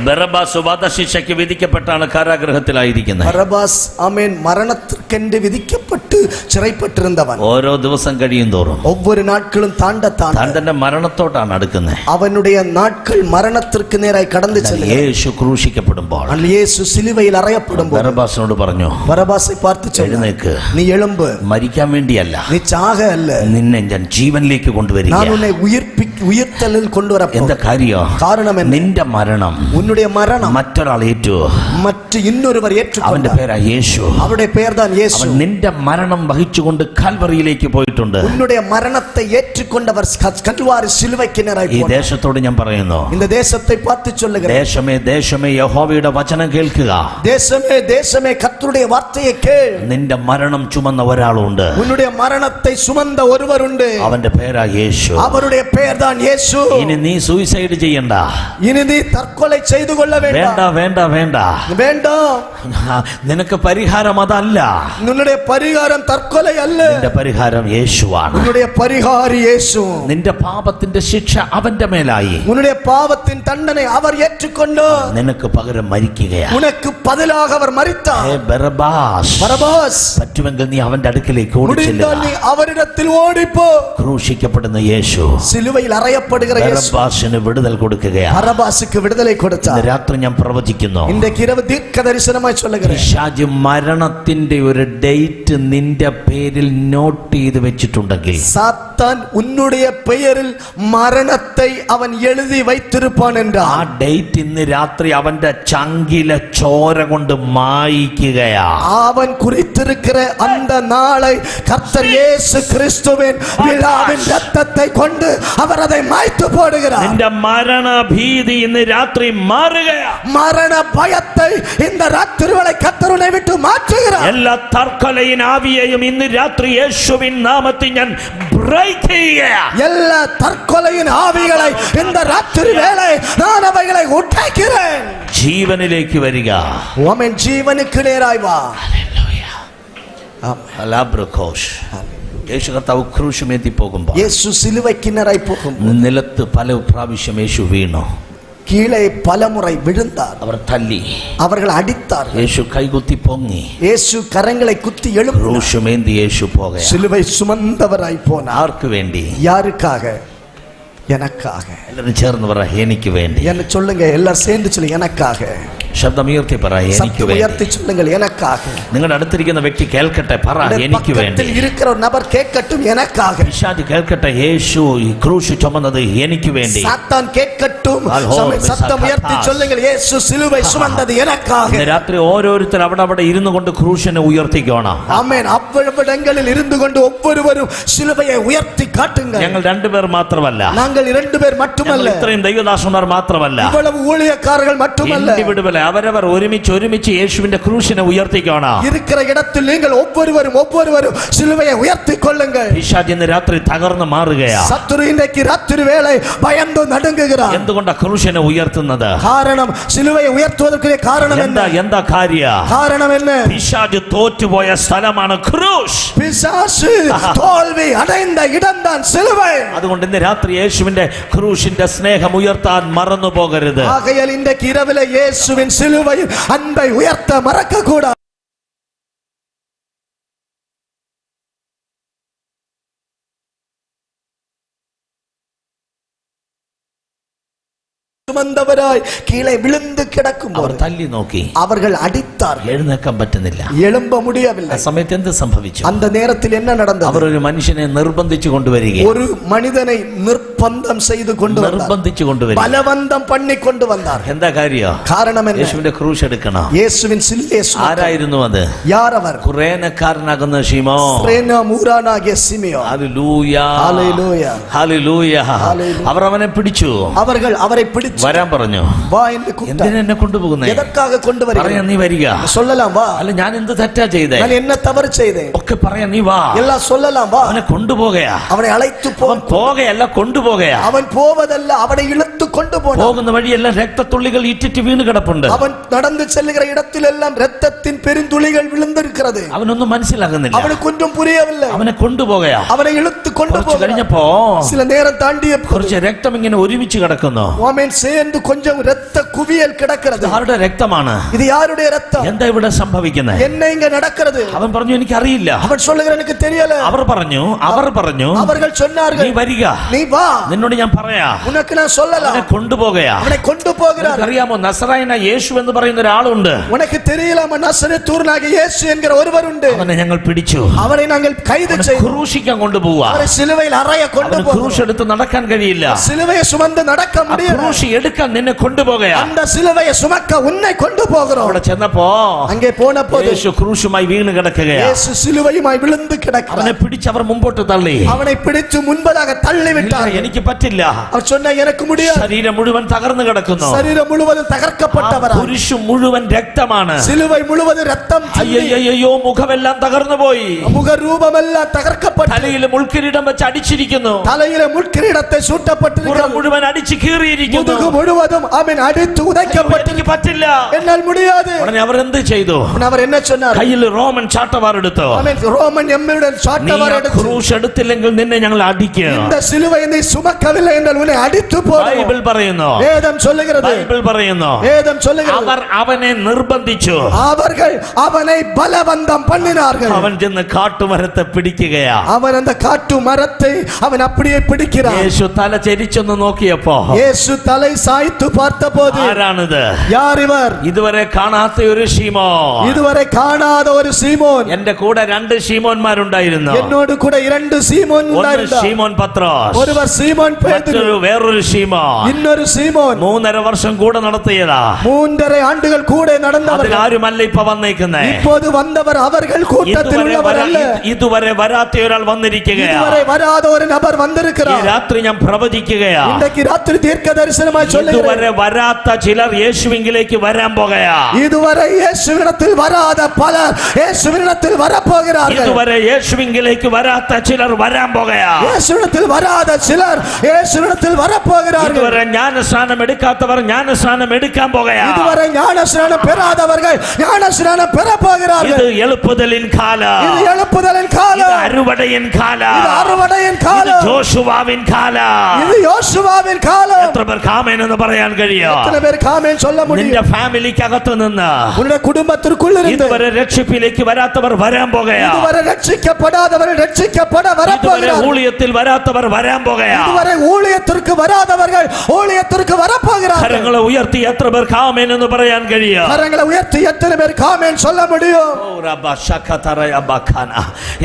Barabbas വധശിക്ഷയ്ക്ക് വിധിക്കപ്പെട്ടാണ് കാരാഗൃഹത്തിലായിരിക്കുന്നത്. பரபாஸ் ஆமென் மரணத்திற்கென்று விதிக்கப்பட்டு சிறைப்பட்டிருந்தவன் ഓരോ ദിവസം കഴിയും തോറും ஒவ்வொரு நாட்களும் தாண்ட താൻ തന്റെ മരണത്തോട്ടാണ് അടുക്കുന്നത്. அவனுடைய நாட்கள் மரணத்திற்கு நேராய் கடந்து செல்லும். യേശു ക്രൂശിക്കപ്പെടുമ്പോൾ இயேசு சிலுவையில் அறையப்படும் போது ബറബാസിനോട് പറഞ്ഞു, பரபாசை பார்த்து சொன்னார், എഴുന്നേക്ക്, நீ எழும்பு, മരിക്കാൻ വേണ്ടിയല്ല, நீ சாக அல்ல, നിന്നെ ഞാൻ ജീവനിലേക്ക് കൊണ്ടുവരിക. நான் உன்னை உயிர்த்தலில் கொண்டு வர എന്താ കാര്യം? காரணம் என்ன? നിന്റെ മരണം உன்னுடைய மரணம் മറ്റൊരാൾ ഏറ്റു. மற்ற இன்னொருவர் അവന്റെ ஏற்றுக்கொண்டார். പേരാ യേശു. அவருடைய பெயர் தான் இயேசு. അവൻ നിന്റെ മരണം വഹിച്ചുകൊണ്ട് കാൽവറിയിലേക്ക് പോയിട്ടുണ്ട്. உன்னுடைய மரணத்தை ஏற்றுக்கொண்டவர் கல்வாரி சிலுவைக்கு நேராய் ഈ போனார். ദേശത്തോട് ഞാൻ പറയുന്നു, இந்த தேசத்தை பார்த்து சொல்லுகிறேன், ദേശമേ ദേശമേ യഹോവയുടെ വചനം കേൾക്കുക. தேசமே தேசமே கர்த்தருடைய வார்த்தையை கேள். നിന്റെ മരണം ചുമന്ന ഒരാളുണ്ട്. உன்னுடைய மரணத்தை சுமந்த ஒருவர் உண்டு. അവന്റെ പേരാ യേശു. அவருடைய பெயர் தான் இயேசு. ഇനി നീ സൂയിസൈഡ് ചെയ്യണ്ട. இனி നീ தற்கொலை செய்து கொள்ள വേണ്ട வேண்டாம். വേണ്ട വേണ്ട. வேண்டாம். നിനക്ക് പരിഹാരം അതല്ല. உன்னுடைய பரிகாரம் தற்கொலை அல்ல. നിന്റെ പരിഹാരം യേശുവാണ്. உன்னுடைய பரிகாரி இயேசு. നിന്റെ പാപത്തിന്റെ ശിക്ഷ അവന്റെ മേലായി. உன்னுடைய பாவத்தின் தண்டனை அவர் ஏற்றுக்கொண்டு നിനക്ക് പകരം മരിക്കുകയാ. உனக்கு பதிலாக அவர் மரித்தார். ഹേ ബറബാസ്, பரபாஸ், പറ്റുമെങ്കിൽ നീ അവന്റെ അടുക്കിലേക്ക് ഓടിച്ചെല്ലുക. நீ அவரிடத்தில் ஓடிப்போ. ക്രൂശിക്കപ്പെടുന്ന യേശു சிலுவையில் அறையப்படுகிற இயேசு ബറബാസിന് വിടുതൽ കൊടുക്കുകയാ. பரபாசுக்கு விடுதலை கொடுத்தார். ഇന്ന് രാത്രി ഞാൻ പ്രവചിക്കുന്നു, இன்றைக்கு இரவு தீர்க்க தரிசனமாய் சொல்லுகிறேன், പിശാച് മരണത്തിന്റെ ഒരു ഡേറ്റ് നിന്റെ പേരിൽ നോട്ട് ചെയ്ത് വെച്ചിട്ടുണ്ടെങ്കിൽ, சாத்தான் உன்னுடைய பெயரில் மரணத்தை அவன் எழுதி வைத்திருப்பான் என்றால், ആ ഡേറ്റ് ഇന്ന് രാത്രി അവന്റെ ചങ്കിലെ ചോര കൊണ്ട് മായിക്കുകയാ. அவன் குறித்திருக்கிற அந்த நாளை கர்த்தர் இயேசு கிறிஸ்துவின் விழாவின் இரத்தத்தை கொண்டு அவர் அதை மாய்த்து போடுகிறார். നിന്റെ മരണഭീതി ഇന്ന് രാത്രി മാറുകയാ. மரண பயத்தை இந்த ராத்திரிவேளை கர்த்தர் உன்னை விட்டு மாற்றுகிறார். എല്ലാ തർക്കലയിൻ ആവിയെയും ഇന്ന് രാത്രി യേശുവിൻ നാമത്തിൽ ഞാൻ ബ്രേക്ക് ചെയ്യുകയാ. எல்லா தற்கொலையின் ஆவிகளை இந்த ராத்திரி வேளை நான் அவைகளை உடைக்கிறேன். ജീവനിലേക്ക് വരിക. உமன் ஜீவனுக்கு நேராய் வா. അലാബ്രഖോഷ്. യേശു കർത്താവ് ക്രൂശുമേന്തി പോകുമ്പോൾ യേശു സിലുവയ്ക്ക് നേരായി പോകും. നിലത്ത് പല പ്രാവശ്യം യേശു വീണു. கீழே பலமுறை விழுந்தார். അവർ തല്ലി, அவர்கள் அடித்தார். യേശു കൈകുത്തി പൊങ്ങി, യേശു കരങ്ങളെ കുത്തി எழுப்பினார். ക്രൂശുമേന്തി യേശു പോകുക. சிலுவை சுமந்தவராய் போனார். ആർക്ക് വേണ്ടി? யாருக்காக? எனக்காக. എല്ലാവരും ചേർന്ന് പറ, എനിക്ക് വേണ്ടി. என்ன சொல்லுங்க, எல்லாரும் சேர்ந்து சொல்லுங்க, எனக்காக. ശബ്ദമുയർത്തി പറ, എനിക്ക് உயர்த்தி വേണ്ടി. சொல்லுங்கள், எனக்காக. നിങ്ങളുടെ അടുത്തിരിക്കുന്ന വ്യക്തി കേൾക്കട്ടെ, പറ, എനിക്ക് വേണ്ടി. பக்கத்தில் இருக்கிற ஒரு நபர் கேட்கட்டும், எனக்காக. പിശാച് കേൾക്കട്ടെ, യേശു ഈ ക്രൂശ് ചുമന്നത് എനിക്ക് വേണ്ടി. சாத்தான் கேட்கட்டும், சத்தம் உயர்த்தி சொல்லுங்கள், இயேசு சிலுவை சுமந்தது எனக்காக. ഇന്ന് രാത്രി ഓരോരുത്തർ അവിടെ ഇരുന്നു കൊണ്ട് ക്രൂശിനെ ഉയർത്തിക്കോണം. ആമേൻ. അവിടങ്ങളിൽ ഇരുന്നു കൊണ്ട് ഒவ்வொருவரும் சிலுவையை உயர்த்தி காட்டுங்கள். ഞങ്ങൾ രണ്ടുപേർ മാത്രമല്ല, நாங்கள் இரண்டு பேர் மட்டுமல்ல, ഇത്രയും ദൈവദാസന്മാർ മാത്രമല്ല, இவ்வளவு ஊழியக்காரர்கள் மட்டுமல்ல, വിടുതല അവരവർ ഒരുമിച്ച് യേശുവിന്റെ ക്രൂശിനെ ഉയർത്തിക്കോണം. இருக்கிற இடத்தில் நீங்கள் ஒவ்வொருவரும் சிலுவையை உயர்த்தி கொள்ளுங்கள். പിശാച് ഇന്ന് രാത്രി തകർന്നു മാറുകയാ. சத்துரு இன்றைக்கு ராத்திரி வேளை பயந்து நடுங்குகிறார். എന്തുകൊണ്ടാ ക്രൂശിനെ ഉയർത്തുന്നത്? காரணம், சிலுவையை உயர்த்துவதற்கு காரணம் என்ன? എന്താ കാര്യം? காரணம் என்ன? പിശാച് തോറ്റുപോയ സ്ഥലമാണ് ക്രൂശ്. பிசாசு தோல்வி அடைந்த இடம்தான் சிலுவை. അതുകൊണ്ട് ഇന്ന് രാത്രി യേശുവിന്റെ ക്രൂശിന്റെ സ്നേഹം ഉയർത്താൻ മറന്നു പോകരുത്. ஆகையால் இன்றைக்கு இரவிலே இயேசுவின் சிலுவையின் அன்பை உயர்த்த மறக்க கூடாது. சுமந்தவராய் கீழே விழுந்து கிடக்கும் അവർ തല്ലി നോക്കി, அவர்கள் அடித்தார்கள். എഴുന്നേക്കാൻ പറ്റുന്നില്ല. எழும்ப முடியவில்லை. ആ സമയത്ത് എന്ത് സംഭവിച്ചു? அந்த நேரத்தில் என்ன நடந்தது? അവർ ഒരു മനുഷ്യനെ നിർബന്ധിച്ചു കൊണ്ടുവരിക, ஒரு മனிதனை நிர்பந்தம் செய்து கொண்டு வந்தார். നിർബന്ധിച്ചു കൊണ്ടുവരിക. பலவந்தம் பண்ணி கொண்டு வந்தார். എന്താ കാര്യം? காரணம் என்ன? യേശുവിന്റെ ക്രൂശ് എടുക്കണം. இயேசுவின் சிலுவையை சுமக்க. ആരായിരുന്നു അത്? யார் அவர்? കുറേനക്കാരനാകുന്ന ശിമോൻ. சிரேனா மூரானாகிய Simeon. Hallelujah, hallelujah, hallelujah. Hallelujah. അവർ അവനെ പിടിച്ചു, அவர்கள் அவரை பிடிச்சு വരാൻ പറഞ്ഞു. வா என்று கூப்பிட்டார். എന്തിനാ എന്നെ കൊണ്ടുപോകുന്നേ? எதற்காக கொண்டு പറയാ, வருகிறாய்? നീ വരിക. சொல்லலாம், வா. അല്ല, ഞാൻ എന്ത് തെറ്റാ ചെയ്തേ? நான் என்ன தவறு செய்தேன்? ഒക്കെ പറയാ, നീ വാ. எல்லாம் சொல்லலாம், வா. അവനെ കൊണ്ടുപോകയാ. அவனை அழைத்து போ. അവൻ പോകയല്ല, കൊണ്ടുപോകയാ. அவன் போவதல்ல, அவனை இழுத்து கொண்டு போனான். പോകുന്ന വഴിയെല്ലാം രക്തത്തുള്ളികൾ ഇറ്റിറ്റ് വീണ് കിടപ്പുണ്ട്. அவன் நடந்து செல்லுகிற இடத்தில் எல்லாம் இரத்தத்தின் பெருந்துளிகள் விழுந்திருக்கிறது. അവനൊന്നും മനസ്സിലാകുന്നില്ല. அவனுக்கு ஒன்றும் புரியவில்லை. അവനെ കൊണ്ടുപോകയാ. அவனை இழுத்து கொண்டு കുറച്ച് போகிறான். കഴിഞ്ഞപ്പോ சில நேரம் தாண்டிய കുറച്ച് രക്തം ഇങ്ങനെ ഒരുമിച്ച് കിടക്കുന്നു. அவன் சேர்ந்து கொஞ்சம் இரத்த குவியல் கிடக்கிறது. ആരുടെ രക്തമാണ്? இது யாருடைய இரத்தம்? എന്താ ഇവിടെ സംഭവിക്കുന്നത്? என்ன இங்க நடக்கிறது? അവൻ പറഞ്ഞു, എനിക്കറിയില്ല. அவன் சொல்லுகிற எனக்கு தெரியல. അവർ പറഞ്ഞു அவர்கள் നീ சொன்னார்கள், വരിക, நீ வா, നിന്നോട് ഞാൻ പറയാ. உனக்கு நான் சொல்லலாம். അവനെ കൊണ്ടുപോകയാ. அவனை கொண்டு போகிறார். അറിയാമോ, നസറായന യേശു എന്ന് പറയുന്ന ഒരാളുണ്ട്. உனக்கு தெரியலாமா, நசரேத்தூரனாகிய இயேசு என்கிற ஒருவர் உண்டு. അവനെ ഞങ്ങൾ പിടിച്ചു, அவனை நாங்கள் கைது செய்தோம். ക്രൂശിക്കാൻ കൊണ്ടുപോവാ. அவரை சிலுவையில் அறைய கொண்டு അവന് ക്രൂശ് போகிறோம். എടുത്ത് നടക്കാൻ കഴിയില്ല. சிலுவையை சுமந்து நடக்க முடியல. ക്രൂശ് എടുക്കാൻ നിന്നെ കൊണ്ടുപോകയാ. அந்த சிலுவையை சுமக்க உன்னை கொண்டு போகிறோம். അവിടെ ചെന്നപ്പോ அங்கே போன போது യേശു ക്രൂശുമായി വീണ് കിടക്കുകയാ. இயேசு சிலுவையுமாய் விழுந்து கிடக்கிறார். അവനെ പിടിച്ച് അവർ മുമ്പോട്ട് തള്ളി. அவனை பிடித்து முன்பதாக தள்ளி விட்டார். എനിക്ക് പറ്റില്ല. அவர் சொன்னா எனக்கு முடியாது. ശരീരം മുഴുവൻ തകർന്നു കിടക്കുന്നു. ശരീരം മുഴുവൻ തകർക്കപ്പെട്ടവരാണ്. കുരിശു മുഴുവൻ രക്തമാണ്. സിലുവൈ മുഴുവൻ രക്തം. അയ്യോ മുഖമെല്ലാം തകർന്നു പോയി. മുഖരൂപമെല്ലാം തകർക്കപ്പെട്ടു. തലയിൽ മുൾക്കിരീടം വെച്ച് അടിച്ചിരിക്കുന്നു. തലയിലെ മുൾക്കിരീടത്തെ ചൂട്ടപ്പെട്ടിരിക്കുന്നു. മുഴുവൻ അടിച്ച് കീറിയിരിക്കുന്നു. മുതുകു മുഴുവനും അവൻ അടിച്ചു ഉടയ്ക്കപ്പെട്ടു. എനിക്ക് പറ്റില്ല. എന്നാൽ മുടിയാതെ. ഉടനെ അവർ എന്ത് ചെയ്തു? അവർ എന്നെ சொன்னார். കയ്യിൽ റോമൻ ചാട്ടവാർ എടുത്തു. റോമൻ എംപയറുടെ ചാട്ടവാർ എടുത്തു. ക്രൂശ് എടുത്തില്ലെങ്കിൽ നിന്നെ ഞങ്ങൾ അടിക്കും. இந்த சிலுவை நீ சுமக்கவில்லை என்றால் உன்னை அடித்து போடுவோம். ബൈബിൾ പറയുന്നു. വേദം சொல்லுகிறது. ബൈബിൾ പറയുന്നു. വേദം சொல்லுகிறது. അവർ അവനെ നിർബന്ധിച്ചു. அவர்கள் அவனை பலவந்தம் பண்ணினார்கள். അവൻ ചെന്ന് കാട്ടുമരത്തെ പിടിക്കുകയാ. അവൻ அந்த കാട്ടു മരത്തെ അവൻ அப்படியே പിടിக்கிறான். യേശു തല ചെരിച്ചൊന്ന് നോക്കിയപ്പോ യേശു തലൈ സായ്ത്തു பார்த்தபோது ആരാണിത്? யார் இவர்? ഇതുവരെ കാണാത്ത ഒരു ശീമോൻ. ഇതുവരെ കാണാத ഒരു ശീമോൻ. എന്റെ കൂടെ രണ്ട് ശീമോന്മാരുണ്ടായിരുന്നു. എന്നോട് കൂടെ രണ്ട് ശീമോൻ ഉണ്ടായിരുന്നു. ശീമോൻ പത്രോസ്. ഒരുവർ ശീമോൻ പേതുരു. വേറൊരു ശീമോൻ. ഇന്നൊരു ശീമോൻ. 3.5 വർഷം കൂടെ നടത്തിയതാ. 3.5 ആണ്ടുകൾ കൂടെ നടന്നവർ. ആരുമല്ല ഇപ്പൊ വന്നേക്കുന്നേ. இப்போது வந்தவர் அவர்கள் கூட்டத்தில் உள்ளவரல்ல. ഇതുവരെ വരാത്ത ഒരാൾ വന്നിരിക്കുകയാണ്. ഇതുവരെ വരാத ഒരു നബർ വന്നിരിക്കുകയാണ്. ഈ രാത്രി ഞാൻ പ്രവചിക്കുകയാണ്. ഇന്നേക്ക് രാത്രി ദീർഘദർശനമായി ചൊല്ലുകയാണ്. ഇതുവരെ വരാത്ത ചിലർ യേശുവിങ്കിലേക്ക് വരാൻ പോകുകയാണ്. ഇതുവരെ യേശുവിനത്തിൽ വരാതെ പലർ യേശുവിനത്തിൽ വരപ്പോകുகிறார்கள். ഇതുവരെ യേശുവിങ്കിലേക്ക് വരാത്ത ചിലർ വരാൻ പോകുകയാണ്. യേശുവിനത്തിൽ വരാതെ ചിലർ യേശുവിനത്തിൽ വരപ്പോകുகிறார்கள். ഇതുവരെ ജ്ഞാനസ്നാനം എടുക്കാത്തവർ ജ്ഞാനസ്നാനം എടുക്കാൻ പോകുകയാണ്. ഇതുവരെ ജ്ഞാനസ്നാനം പെറാதவர்கள் ജ്ഞാനസ്നാനം പെറപ്പോകുகிறார்கள். ഇത് എളുപ്പതലിൻ കാലം. ഇത് എളുപ്പതലിൻ കാലം. ഇത് അറുവടയൻ കാലം. ഇത് അറുവടയൻ കാലം. ഇത് യോശുവാവിൻ കാലം. ഇത് യോശുവാവിൻ കാലം. എത്ര പേർക്ക് ആമേൻ എന്ന് പറയാൻ കഴിയും? എത്ര പേർക്ക് ആമേൻ சொல்ல முடியும்? നിന്റെ ഫാമിലിക്കകത്ത് നിന്ന് ഉന്റെ കുടുംബത്തിനുള്ളിൽ ഇതുവരെ രക്ഷിപ്പിലേക്ക് വരാത്തവർ വരാൻ പോകുകയാണ്. ഇതുവരെ രക്ഷിക്കപ്പെടാത്തവർ രക്ഷിക്കപ്പെട വരപ്പോകുகிறார்கள். ഊഴിയത്തിൽ വരാത്തവർ വരാൻ പോകുകയാണ്. ഇതുവരെ ഊഴിയത്തിற்கு വരാதவர்கள் ഊഴിയത്തിற்கு വരപ്പോകുகிறார்கள். കരങ്ങളെ ഉയർത്തി എത്ര പേർക്ക് ആമേൻ എന്ന് പറയാൻ കഴിയും? കരങ്ങളെ ഉയർത്തി എത്ര പേർക്ക് ആമേൻ சொல்ல முடியும்?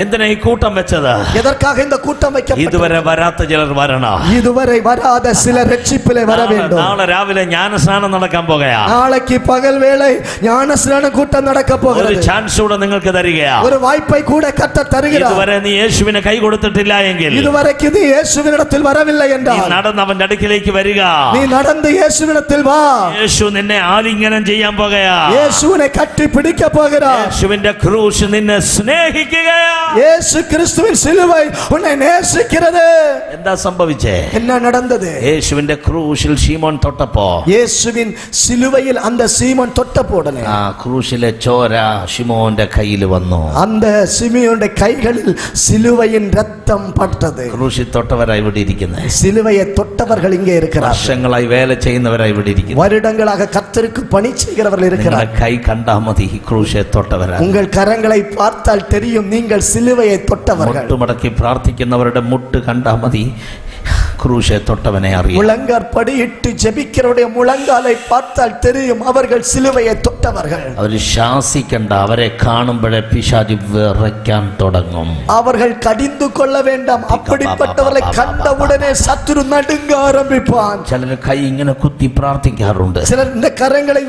എന്തിനാ ഈ കൂട്ടം വെച്ചത്? എதற்காக இந்த கூட்டம் வைக்கப்பட்டது? ഇതുവരെ വരാത്ത ചിലർ വരണം. ഇതുവരെ വരാതെ ചിലർ രക്ഷിപ്പിലെ വര வேண்டும். നാളെ രാവിലെ ജ്ഞാനസ്നാനം നടക്കാൻ പോകുകയാണ്. നാളേക്ക് പകൽ വേളை ജ്ഞാനസ്നാന കൂട്ടം നടക്കാൻ പോകുന്നത്. ഒരു ചാൻസ് കൂടെ നിങ്ങൾക്ക് തരികയാണ്. ഒരു വായ്പை கூட കർത്തർ തരുகிறார். ഇതുവരെ നീ യേശുവിനെ കൈ കൊടുത്തിട്ടില്ല എങ്കിൽ, ഇതുവരെക്ക് നീ യേശുവിനിടത്തിൽ വരവിல்லை என்றால், നീ നടന്ന് അവന്റെ അടുക്കിലേക്ക് വരിക. നീ നടന്ന് യേശുവിനിടത്തിൽ വാ. യേശു നിന്നെ ആലിംഗനം ചെയ്യാൻ പോകുകയാണ്. യേശുവിനെ കട്ടി പിടിക്കാൻ പോകുகிறார். യേശുവിന്റെ ക്രൂശ് നിന്നെ സ്നേഹിക്കുകയാണ്. യേശു ക്രിസ്തുവിൻ സിലുവൈ ഉന്നെ നേസിക്കുന്നത്. എന്താ സംഭവിച്ചേ? എന്നാ നടന്നത്? യേശുവിന്റെ ക്രൂശിൽ ശീമോൻ തൊട്ടപ്പോ, യേശുവിൻ സിലുവയിൽ அந்த സീമോൻ തൊട്ടപ്പോൾ ഉടനെ ആ ക്രൂശിലെ ചോര ശിമോന്റെ കയ്യിൽ വന്നു. அந்த சிமியோனுடைய கைகளில் சிலுவையின் ரத்தம் பட்டது. ക്രൂശിൽ തൊട്ടവരായി ഇവിടെ ഇരിക്കുന്നത്. சிலுவையை தொட்டவர்கள் இங்கே இருக்கிறார்கள். വർഷങ്ങളായി വേല ചെയ്യുന്നവരായി ഇവിടെ ഇരിക്കുന്നത്. வருடங்களாக கர்த்தருக்கு பணி செய்கிறவர்கள் இருக்கிறார்கள். കൈ കണ്ടാൽ മതി ക്രൂശെ തൊട്ടവരാ. உங்கள் കരങ്ങളെ பார்த்தால் தெரியும் நீங்கள் சிலுவையை தொட்டவர்கள். മുട്ടുമടക്കി പ്രാർത്ഥിക്കുന്നവരുടെ മുട്ട് കണ്ടാൽ മതി ക്രൂശെ തൊട്ടവനെ അറിയാം. മുളങ്കാർപടിയിട്ട് ജപിக்கிறവരുടെ മുളങ്കാலை பார்த்தால் தெரியும் அவர்கள் சிலுவையை தொட்டவர்கள். അവർ ശാസിക്കണ്ട, അവരെ കാണുമ്പോഴേ പിശാച് വിറയ്ക്കാൻ തുടങ്ങും. அவர்கள் கடிந்து கொள்ள வேண்டாம், அப்படிப்பட்டவர்களை கண்டவுடனே சத்துரு நடுங்க ஆரம்பிப்பான். ചിലർ കൈ ഇങ്ങനെ കുത്തി പ്രാർത്ഥിക്കാറുണ്ട്. சிலர் இந்த கரங்களை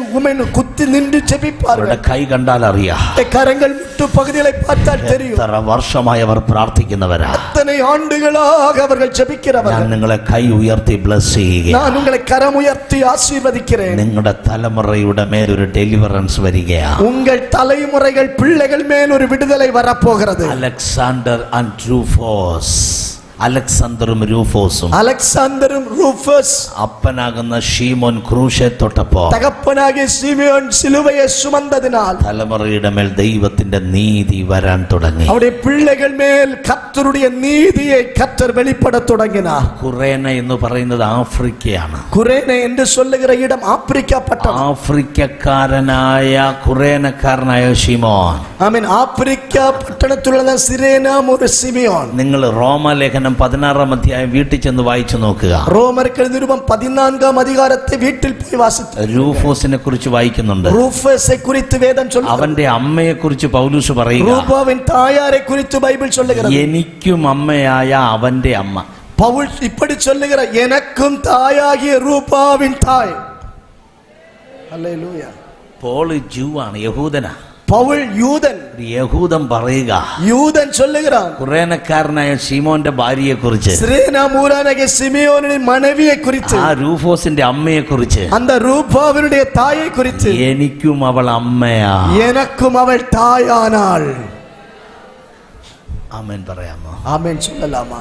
குத்தி நின்று ஜெபிப்பார்கள். അവരുടെ കൈ കണ്ടാൽ അറിയാം. கரங்கள் முட்டு பகுதிகளை பார்த்தால் தெரியும். എത്ര വർഷമായി അവർ പ്രാർത്ഥിക്കുന്നവരാ. அத்தனை ஆண்டுகளாக அவர்கள் ஜெபிக்கிறவர்கள். നിങ്ങളെ കൈ ഉയർത്തി ബ്ലസ് ചെയ്യുക. ഞാൻ നിങ്ങളെ കരമുയർത്തി ആശീർവദിக்கிறேன். നിങ്ങളുടെ തലമുറയുടെ മേൽ ഒരു ഡെലിവറൻസ് വരികയാണ്. ഉங்கள் തലമുറകൾ പിള്ളകൾ മേൽ ഒരു വിടുതலை வரப்போகிறது. അലക്സാണ്ടർ ആൻഡ് റൂഫോസ്, അലക്സാണ്ടറും റൂഫോസും, അലക്സാണ്ടറും റൂഫോസ്, അപ്പനാകുന്ന ശീമോൻ ക്രൂശെ തൊട്ടപ്പോ, തകപ്പനാകിയ ശീമോൻ സിലുവയെ സുമന്നതിനാൽ തലമുറയുടെ മേൽ ദൈവത്തിന്റെ നീതി വരാൻ തുടങ്ങി. അവരുടെ പിള്ളകൾ മേൽ കർത്തരുടെ നീതിയെ കർത്തർ വെളിപ്പെടാൻ തുടങ്ങിനാർ. കുറേന എന്ന് പറയുന്നത് ആഫ്രിക്കയാണ്. കുറേന എന്ന് சொல்லுகிற ഇടം ആഫ്രിക്ക പട്ടണം. ആഫ്രിക്കക്കാരനായ കുറേനക്കാരനായ ശിമോൻ. ആമേൻ. ആഫ്രിക്ക പട്ടണത്തിലുള്ള സിരേനാം ഒരു സിമിയോൻ. നിങ്ങൾ റോമാലേഖനം 16-ാം അധ്യായം വീട്ടിൽ ചെന്ന് വായിച്ചു നോക്കുക. റോമർക്ക് നിരുപം 14-ാം അധികാരത്തെ വീട്ടിൽ പോയി വാസിച്ചു. റൂഫോസിനെ കുറിച്ച് വായിക്കുന്നുണ്ട്. റൂഫോസെ കുറിച്ച് വേദം ചൊല്ലുന്നു. അവന്റെ അമ്മയെ കുറിച്ച് പൗലൂസ് പറയുക. റൂഫോവിൻ തായാരെ കുറിച്ച് ബൈബിൾ ചൊല്ലുகிறது. എനിക്കും അമ്മയായ അവന്റെ അമ്മ. പൗൽ இப்படி சொல்லுகிற எனக்கும் தாயாகிய ரூபாவின் தாய். ഹല്ലേലൂയ. പോള് ജൂ ആണ്, യഹൂദനാ. പൗൽ യൂതൻ, യഹൂദൻ പറയുക, യൂതൻ ചൊല്ലുகிறான், കുറേനക്കാരനായ ശീമോന്റെ ഭാര്യയെ കുറിച്ച്, സിറേനാമൂരാനായ സിമിയോനിன் മனைவிയെ കുറിച്ച്, ആ രൂഫോസിന്റെ അമ്മയെ കുറിച്ച്, அந்த ரூபாவினுடைய தாயை குறித்து, എനിക്കും അവൾ അമ്മയാ, எனக்கும் അവൾ தாயானாள். ആമേൻ പറയാമോ? ആമേൻ ചൊല്ലലാമാ?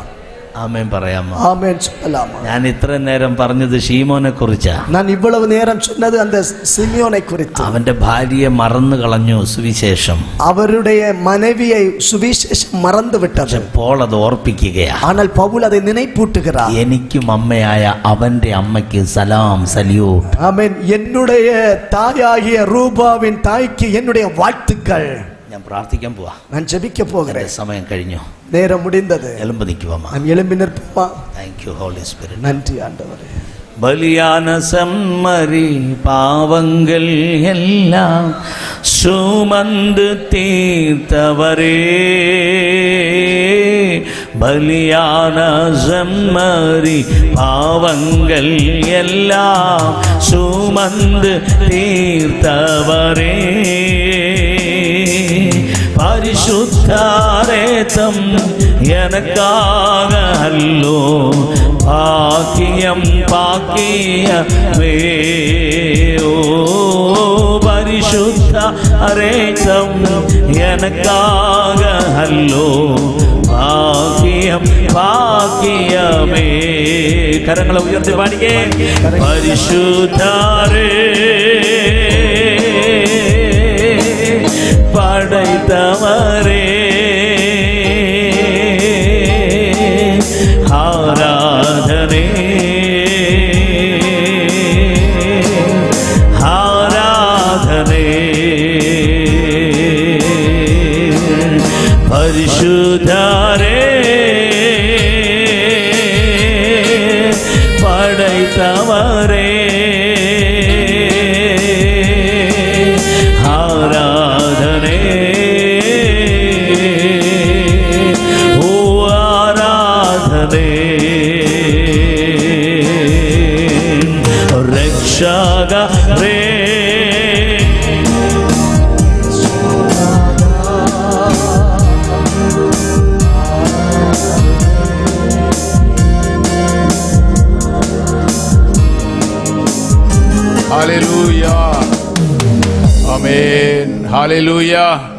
ആമേൻ പറയാമോ? ആമേൻ ചൊല്ലലാമാ? ഞാൻ ഇത്ര നേരം പറഞ്ഞത് ശീമോനെ കുറിച്ചാ. ഞാൻ ഇவ்வளவு നേരം சொன்னது அந்த സിമിയോനെ குறித்து. അവന്റെ ഭാര്യയെ മറന്നു കളഞ്ഞു സുവിശേഷം. അവരുടെ മனைவியை സുവിശേഷം മറന്നു വിട്ടത്. പോൾ അത് ഓർപ്പിക്കുകയാ. ஆனால் பவுல் அதை நினைப்பூட்டுகிறார். എനിക്കും അമ്മയായ അവന്റെ അമ്മയ്ക്ക് സലാം, സല്യൂട്ട്. ആമേൻ. என்னுடைய தாயாகிய ரூபாவின் தாய்க்கு என்னுடைய வாழ்த்துக்கள். ഞാൻ പ്രാർത്ഥിക്കാൻ പോവാ. ഞാൻ ജപിക്ക പോകുகிறேன். സമയം കഴിഞ്ഞു. നേരം முடிந்தது. എലുമ്പ് നിൽക്കുവാ. ഞാൻ എലുമ്പി നിൽപ്പുമാ. Thank you Holy Spirit. നന്ദി ആண்டവരേ. ബലിയാന സമ്മരി പാവങ്ങൾ എല്ലാം സുമந்து തീർത്തവരേ, ബലിയാന സമ്മരി പാവങ്ങൾ എല്ലാം സുമந்து തീർത്തവരേ, പരിശുദ്ധാരേതം எனக்காக அல்லோ பாக்கியம் பாக்கியமே. ஓ பரிசுத்த அரேதம் எனக்காக அல்லோ பாக்கியம் பாக்கியமே. கரங்களை உயர்த்தி பாடியே. பரிசுத்தாரே படைத்தவரே ஆராதனே, ஆராதனே. பரிசுத்தரே படைத்தவரே ஆராதனே. ஓ ஆராதனே. ரக்ஷகரே Hallelujah. Amen. Hallelujah.